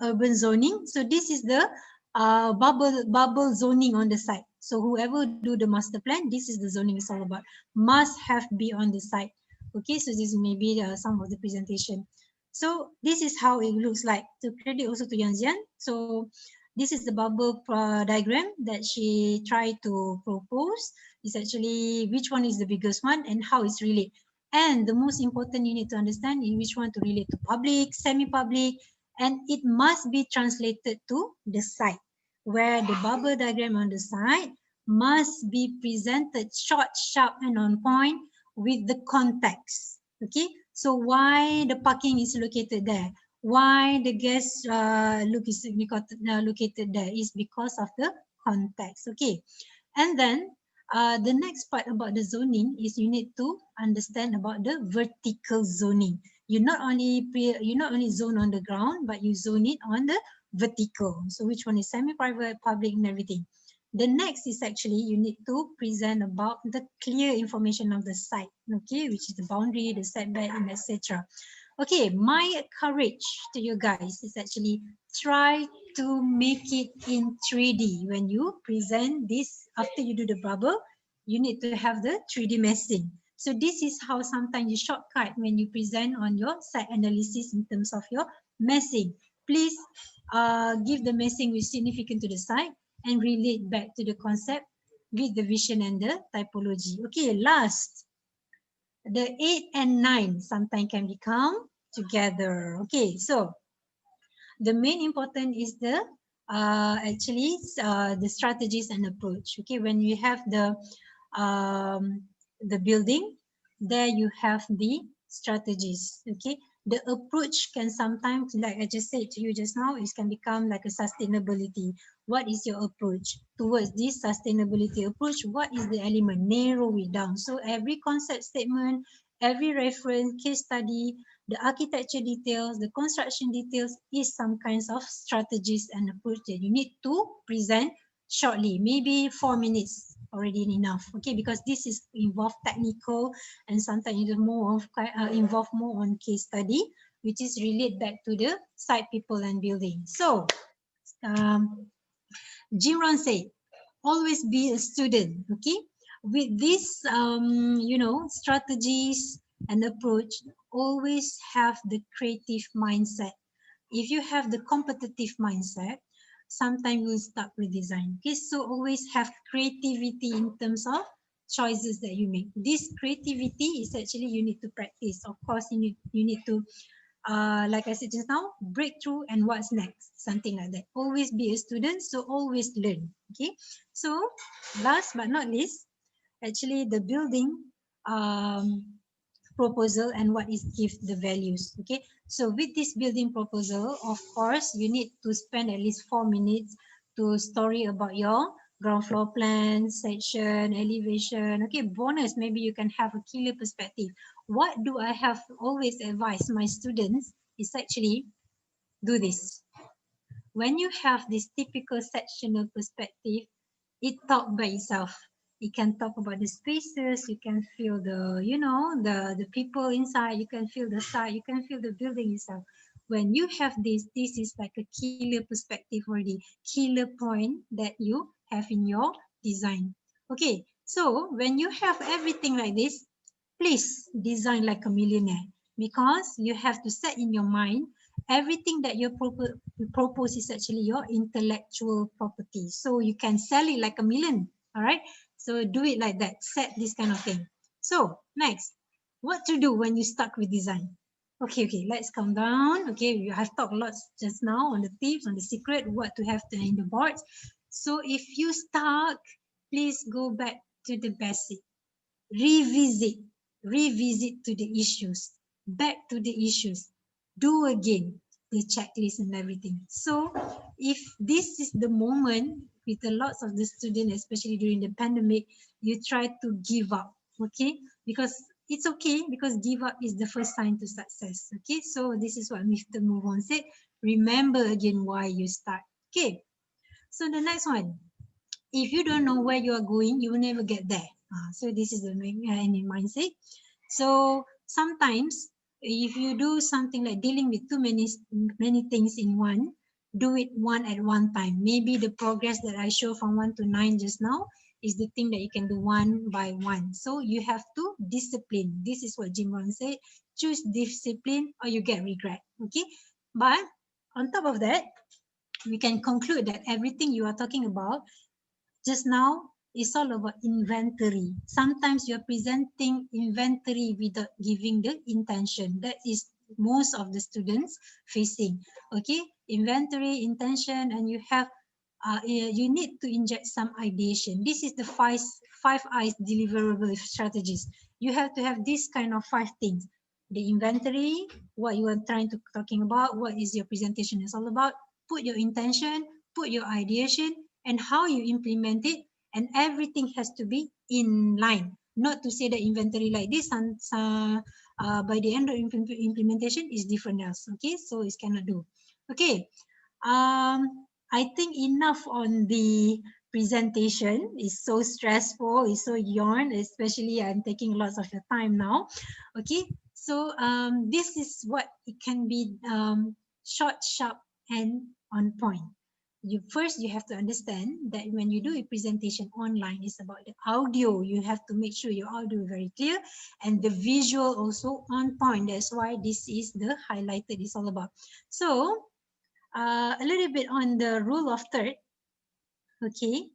urban zoning. So this is the bubble zoning on the site. So whoever do the master plan, this is the zoning is all about. Must have be on the site. Okay, so this may be some of the presentation. So this is how it looks like. To credit also to 𝐁𝐢𝐧𝐚. So this is the bubble diagram that she tried to propose. It's actually which one is the biggest one and how it's related. And the most important you need to understand in which one to relate to public, semi-public, and it must be translated to the site, where the bubble diagram on the site must be presented short, sharp, and on point with the context. Okay, so why the parking is located there, why the guest located there is because of the context. Okay, and then the next part about the zoning is you need to understand about the vertical zoning. You not only zone on the ground, but you zone it on the vertical. So which one is semi-private, public, and everything. The next is actually you need to present about the clear information of the site, okay, which is the boundary, the setback, and etc. Okay, my encourage to you guys is actually try to make it in 3D. When you present this, after you do the bubble, you need to have the 3D massing. So this is how sometimes you shortcut when you present on your site analysis in terms of your massing. Please give the massing which is significant to the site and relate back to the concept with the vision and the typology. Okay, last, the 8 and 9 sometimes can become together. Okay, so the main important is the the strategies and approach. Okay, when you have the building, there you have the strategies. Okay, the approach can sometimes, like I just said to you just now, it can become like a sustainability. What is your approach towards this sustainability approach? What is the element? Narrow it down. So every concept statement, every reference, case study, the architecture details, the construction details is some kinds of strategies and approach that you need to present shortly. Maybe 4 minutes already enough. Okay, because this is involve technical and sometimes it is more of involve more on case study, which is related back to the site people and building. So Jim Rohn said, always be a student. Okay, with this strategies and approach, always have the creative mindset. If you have the competitive mindset, sometimes you'll start with design. Okay, so always have creativity in terms of choices that you make. This creativity is actually you need to practice. Of course, you need to like I said just now, breakthrough and what's next, something like that. Always be a student, so always learn. Okay, so last but not least, actually the building proposal and what is give the values. Okay, so with this building proposal, of course you need to spend at least 4 minutes to story about your ground floor plan, section, elevation. Okay, bonus, maybe you can have a killer perspective. What do I have always advise my students is actually do this. When you have this typical sectional perspective, it talk by itself. You can talk about the spaces, you can feel the, you know, the people inside, you can feel the site, you can feel the building itself. When you have this is like a killer perspective already, killer point that you have in your design. Okay, so when you have everything like this, please design like a millionaire, because you have to set in your mind everything that you propose is actually your intellectual property. So you can sell it like a million. All right. So do it like that. Set this kind of thing. So next, what to do when you start with design? Okay, let's calm down. Okay, you have talked lots just now on the tips, on the secret, what to have in the boards. So if you start, please go back to the basic. Revisit, revisit to the issues, back to the issues, do again the checklist and everything. So if this is the moment with a lot of the students, especially during the pandemic, you try to give up, okay? Because it's okay, because give up is the first sign to success, okay? So this is what Mr. Move On said. Remember again why you start, okay? So the next one, if you don't know where you are going, you will never get there. So this is the main mindset. So sometimes if you do something like dealing with too many things in one, do it one at one time. Maybe the progress that I show from 1 to 9 just now is the thing that you can do one by one. So you have to discipline. This is what Jim Rohn said. Choose discipline or you get regret. Okay. But on top of that, we can conclude that everything you are talking about just now is all about inventory. Sometimes you're presenting inventory without giving the intention. That is most of the students facing. Okay, inventory, intention, and you have you need to inject some ideation. This is the five I's deliverable strategies. You have to have this kind of 5 things: the inventory, what you are trying to talking about, what is your presentation is all about, put your intention, put your ideation, and how you implement it, and everything has to be in line. Not to say that inventory like this and by the end of implementation is different else. Okay, so it cannot do. Okay, I think enough on the presentation. It's so stressful, it's so yarn, especially I'm taking lots of your time now. Okay, so this is what it can be, short, sharp, and on point. You have to understand that when you do a presentation online, it's about the audio. You have to make sure your audio is very clear and the visual also on point. That's why this is the highlighted is all about. So a little bit on the rule of third. Okay,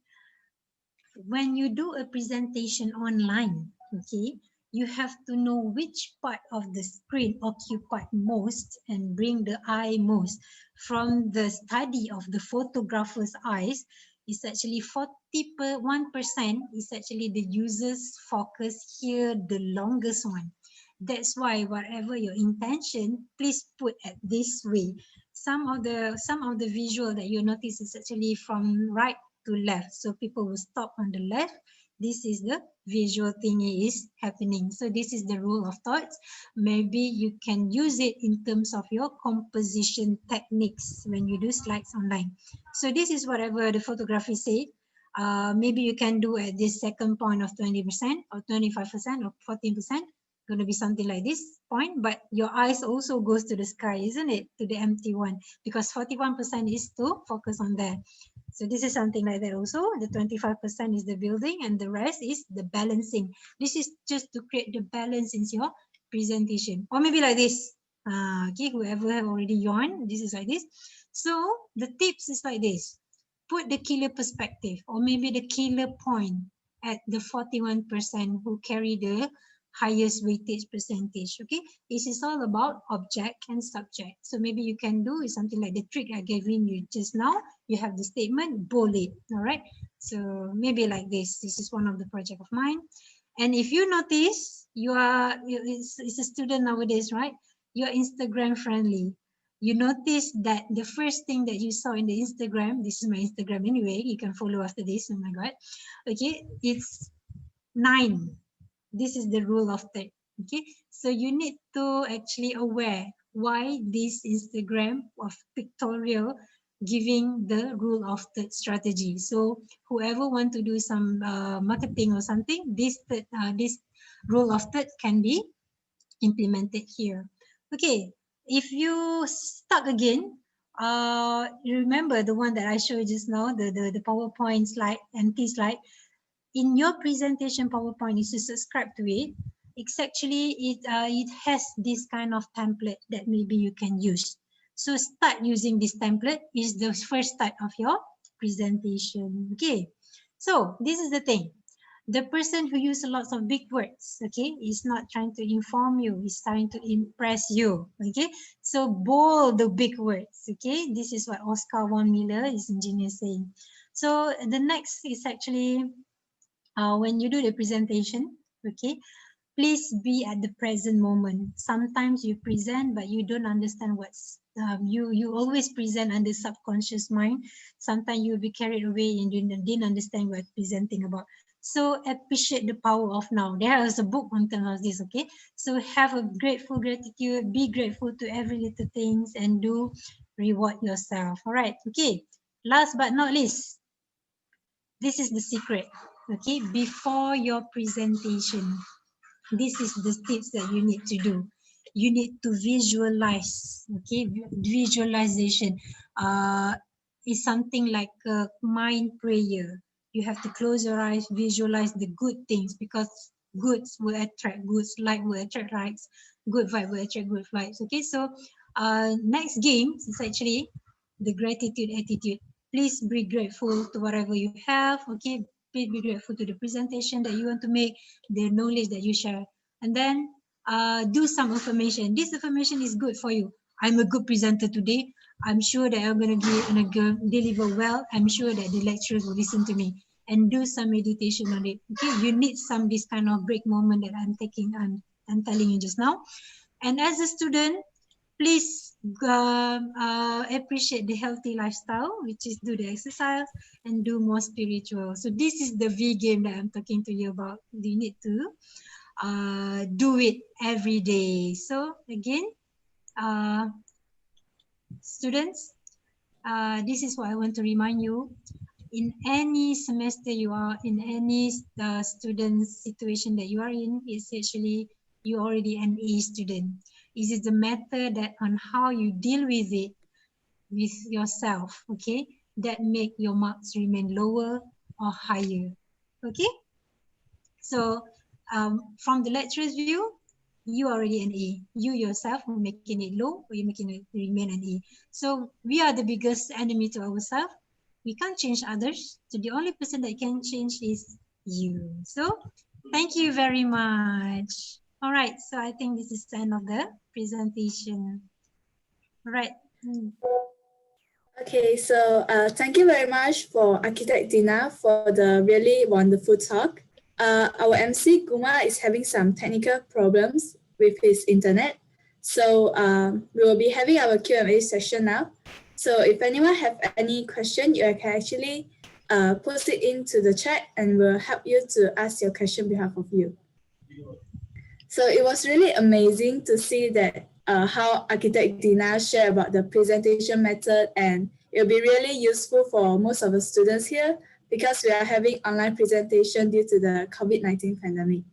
when you do a presentation online, okay, you have to know which part of the screen occupied most and bring the eye most. From the study of the photographer's eyes, is actually 41% is actually the user's focus here, the longest one. That's why whatever your intention, please put at this way. Some of the visual that you notice is actually from right to left, so people will stop on the left. This is the visual thing is happening. So this is the rule of thoughts. Maybe you can use it in terms of your composition techniques when you do slides online. So this is whatever the photography say. Maybe you can do at this second point of 20% or 25% or 14%. Going to be something like this point, but your eyes also goes to the sky, isn't it? To the empty one, because 41% is to focus on there. So this is something like that also. The 25% is the building and the rest is the balancing. This is just to create the balance in your presentation. Or maybe like this. Okay, whoever have already yawned, this is like this. So the tips is like this. Put the killer perspective or maybe the killer point at the 41% who carry the highest weightage percentage. Okay, this is all about object and subject. So maybe you can do is something like the trick I gave you just now. You have the statement, bold it. All right, so maybe like this. This is one of the project of mine. And if you notice, it's a student nowadays, right? You're Instagram friendly. You notice that the first thing that you saw in the Instagram, this is my Instagram anyway, you can follow after this, oh my God. Okay, it's 9. This is the rule of third. Okay, so you need to actually aware why this Instagram of pictorial giving the rule of third strategy. So whoever want to do some marketing or something, this rule of third can be implemented here. Okay, if you stuck again, remember the one that I showed just now, the PowerPoint slide, empty slide. In your presentation PowerPoint, if you subscribe to it, it's actually it has this kind of template that maybe you can use. So start using this template is the first start of your presentation. Okay, so this is the thing. The person who uses lots of big words, okay, is not trying to inform you, is trying to impress you. Okay, so bold the big words. Okay, this is what Oscar von Miller is engineer saying. So the next is actually when you do the presentation, okay, please be at the present moment. Sometimes you present, but you don't understand what's you always present under subconscious mind. Sometimes you'll be carried away and you didn't understand what you're presenting about. So appreciate the power of now. There is a book on terms of this, okay? So have a grateful gratitude, be grateful to every little things and do reward yourself. All right, okay. Last but not least, this is the secret, okay? Before your presentation, this is the tips that you need to do. You need to visualize, okay? Visualization is something like a mind prayer. You have to close your eyes, visualize the good things, because goods will attract goods, light will attract lights, good vibe will attract good vibes. Okay, so next game is actually the gratitude attitude. Please be grateful to whatever you have. Okay, please be grateful to the presentation that you want to make, the knowledge that you share, and then do some affirmation. This affirmation is good for you. I'm a good presenter today. I'm sure that I'm going to deliver well. I'm sure that the lecturers will listen to me, and do some meditation on it. Okay, you need some this kind of break moment that I'm telling you just now. And as a student, please appreciate the healthy lifestyle, which is do the exercise and do more spiritual. So this is the V game that I'm talking to you about. You need to do it every day. So again, students, this is what I want to remind you. In any semester you are, in any student situation that you are in, it's actually you already an A student. It is the matter that on how you deal with it with yourself, okay, that make your marks remain lower or higher. Okay, so from the lecturer's view, you are already an A. You yourself are making it low, or you're making it remain an A. So we are the biggest enemy to ourselves. We can't change others. So the only person that can change is you. So thank you very much. All right, so I think this is the end of the presentation. All right. Okay, so thank you very much for Architect Dina for the really wonderful talk. Our MC Guma is having some technical problems with his internet. So we will be having our Q&A session now. So if anyone have any question, you can actually post it into the chat and we'll help you to ask your question on behalf of you. So it was really amazing to see that how Architect Dina shared about the presentation method, and it'll be really useful for most of the students here because we are having online presentation due to the COVID-19 pandemic.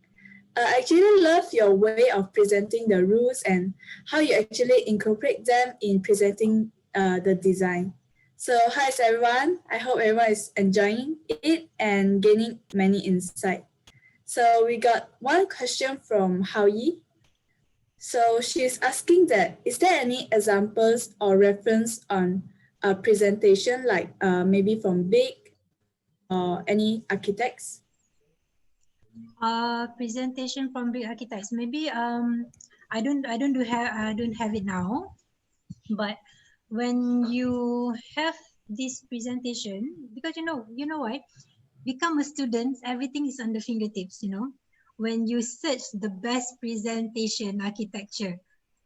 I actually love your way of presenting the rules and how you actually incorporate them in presenting the design. So hi everyone, I hope everyone is enjoying it and gaining many insight. So we got one question from Hao Yi. So she's asking that, is there any examples or reference on a presentation like maybe from Big or any architects? Presentation from big architects. Maybe I don't have it now, but when you have this presentation, because you know why? Become a student, everything is on the fingertips, When you search the best presentation architecture,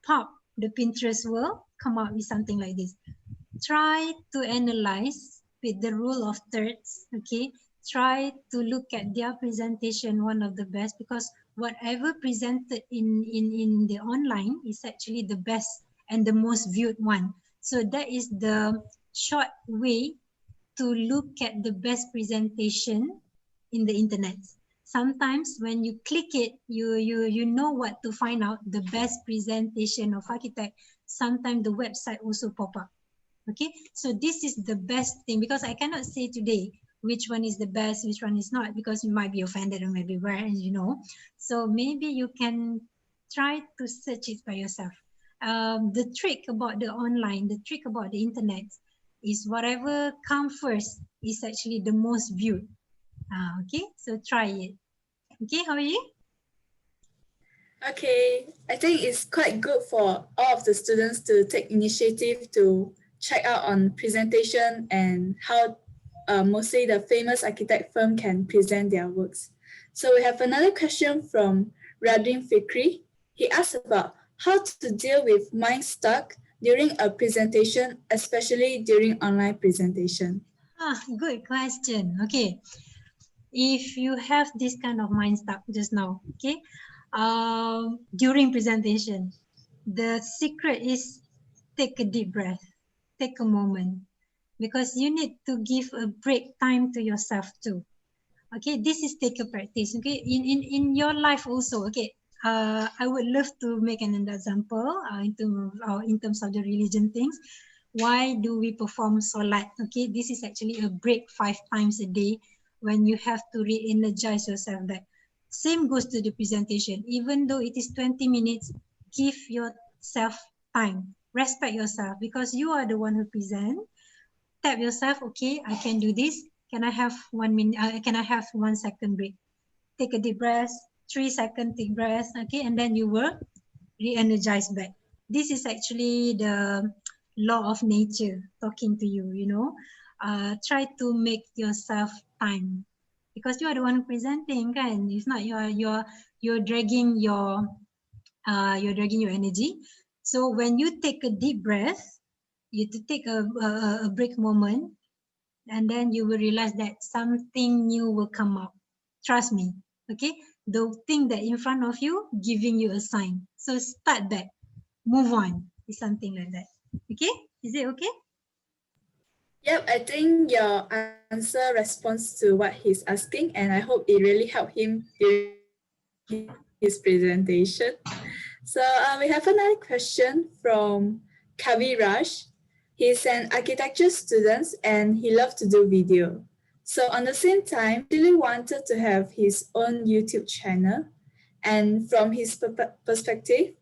pop, the Pinterest will come out with something like this. Try to analyze with the rule of thirds, okay? Try to look at their presentation, one of the best, because whatever presented in the online is actually the best and the most viewed one. So that is the short way to look at the best presentation in the internet. Sometimes when you click it, you know what to find out, the best presentation of architect. Sometimes the website also pop up. Okay, so this is the best thing, because I cannot say today which one is the best, which one is not, because you might be offended or maybe where, So maybe you can try to search it by yourself. The trick about the online, the trick about the internet is whatever comes first is actually the most viewed. Okay, so try it. Okay, how are you? Okay, I think it's quite good for all of the students to take initiative to check out on presentation and how mostly the famous architect firm can present their works. So we have another question from Radin Fikri. He asked about how to deal with mind stuck during a presentation, especially during online presentation. Good question. Okay, if you have this kind of mind stuck just now, okay, during presentation, the secret is take a deep breath, take a moment, because you need to give a break time to yourself too. Okay, this is take a practice. Okay, in your life also. Okay, I would love to make an example in terms of the religion things. Why do we perform salat? Okay, this is actually a break 5 times a day when you have to re-energize yourself back. Same goes to the presentation. Even though it is 20 minutes, give yourself time. Respect yourself, because you are the one who present. Tap yourself, okay, I can do this. Can I have 1 minute? Can I have 1 second break? Take a deep breath, 3 second deep breath, okay, and then you will re-energize back. This is actually the law of nature talking to you, Try to make yourself time, because you are the one presenting, kan? If not, you're dragging your energy. So when you take a deep breath, you to take a break moment, and then you will realize that something new will come up. Trust me, okay? The thing that in front of you giving you a sign. So start back, move on. It's something like that. Okay? Is it okay? Yep, I think your answer responds to what he's asking, and I hope it really helped him during his presentation. So we have another question from Kavi Raj. He's an architecture student and he loves to do video. So on the same time, he really wanted to have his own YouTube channel. And from his perspective,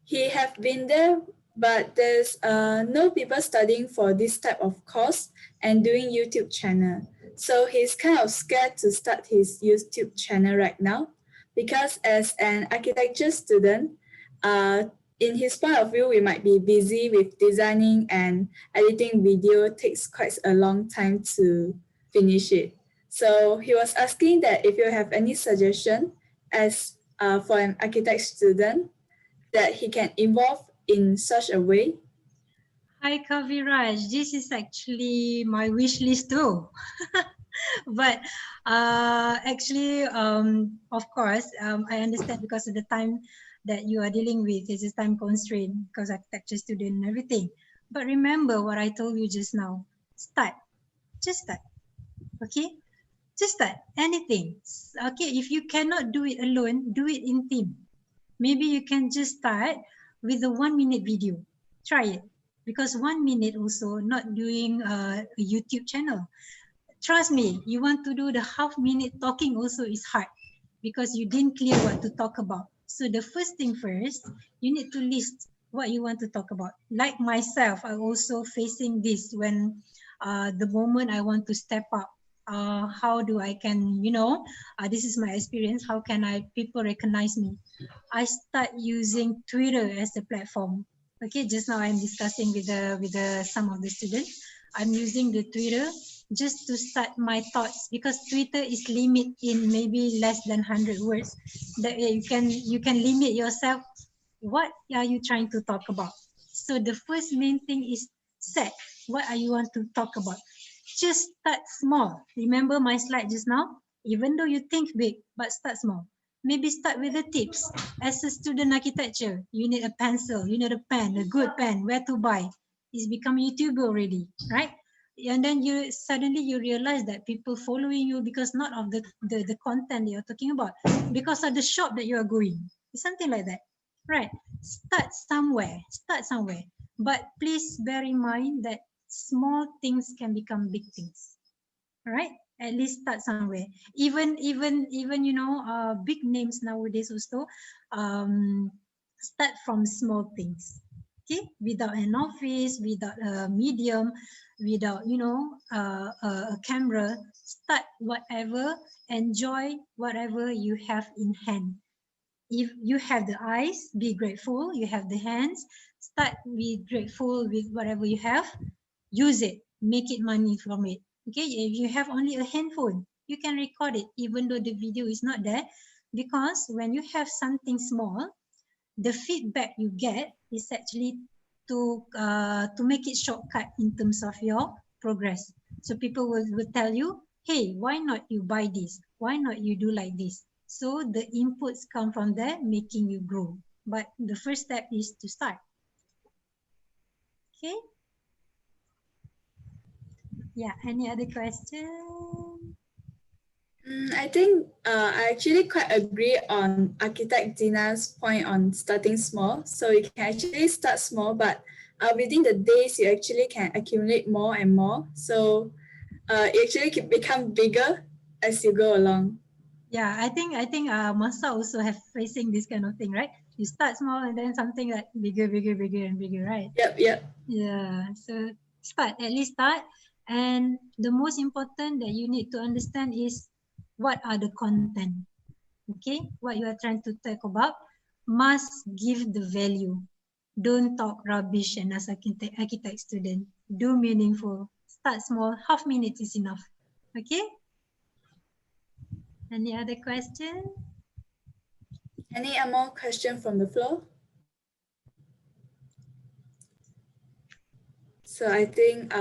he have been there, but there's no people studying for this type of course and doing YouTube channel. So he's kind of scared to start his YouTube channel right now, because as an architecture student, in his point of view, we might be busy with designing and editing video takes quite a long time to finish it. So he was asking that if you have any suggestion as for an architect student that he can evolve in such a way. Hi Kaviraj, this is actually my wish list too. But actually, of course, I understand because of the time that you are dealing with. This is time constraint because architecture student and everything. But remember what I told you just now. Start. Just start. Okay? Just start. Anything. Okay, if you cannot do it alone, do it in team. Maybe you can just start with a 1 minute video. Try it. Because 1 minute also not doing a YouTube channel. Trust me, you want to do the half minute talking also is hard because you didn't clear what to talk about. So the first thing first, you need to list what you want to talk about. Like myself, I also facing this when the moment I want to step up how do I can, this is my experience, how can people recognize me? I start using Twitter as a platform. Okay, just now I'm discussing with some of the students. I'm using the Twitter just to start my thoughts, because Twitter is limit in maybe less than 100 words. That you can limit yourself. What are you trying to talk about? So the first main thing is set. What are you want to talk about? Just start small. Remember my slide just now? Even though you think big, but start small. Maybe start with the tips. As a student architecture, you need a pencil, you need a pen, a good pen, where to buy. It's become YouTuber already, right? And then you suddenly you realize that people following you because not of the content you're talking about, because of the shop that you are going. It's something like that, right? Start somewhere, but please bear in mind that small things can become big things. All right, at least start somewhere. Even big names nowadays also start from small things. Okay, without an office, without a medium, without a camera, start whatever, enjoy whatever you have in hand. If you have the eyes, be grateful. You have the hands, start be grateful with whatever you have. Use it, make it money from it. Okay, if you have only a handphone, you can record it even though the video is not there, because when you have something small, the feedback you get is actually to make it shortcut in terms of your progress. So people will tell you, hey, why not you buy this? Why not you do like this? So the inputs come from there, making you grow. But the first step is to start. Okay. Yeah, any other question? I think I actually quite agree on Architect Dina's point on starting small. So you can actually start small, but within the days, you actually can accumulate more and more. So it actually can become bigger as you go along. Yeah, I think Masa also have facing this kind of thing, right? You start small and then something like bigger and bigger, right? Yep. Yeah, so at least start. And the most important that you need to understand is what are the content. Okay, what you are trying to talk about must give the value. Don't talk rubbish and as architect student. Do meaningful. Start small. Half minutes is enough. Okay. Any other question? Any more question from the floor? So I think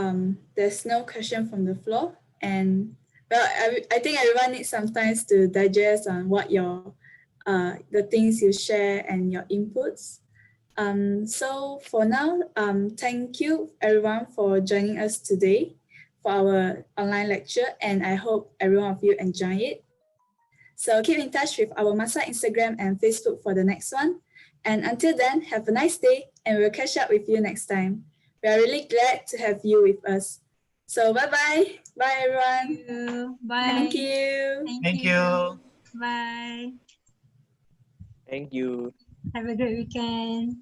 there's no question from the floor, and well, I think everyone needs some time to digest on what your the things you share and your inputs. So for now, thank you everyone for joining us today for our online lecture, and I hope every one of you enjoy it. So keep in touch with our Masa Instagram and Facebook for the next one. And until then, have a nice day, and we'll catch up with you next time. We are really glad to have you with us. So bye-bye. Bye, everyone. Thank you. Bye. Thank you. Thank you. Bye. Thank you. Have a great weekend.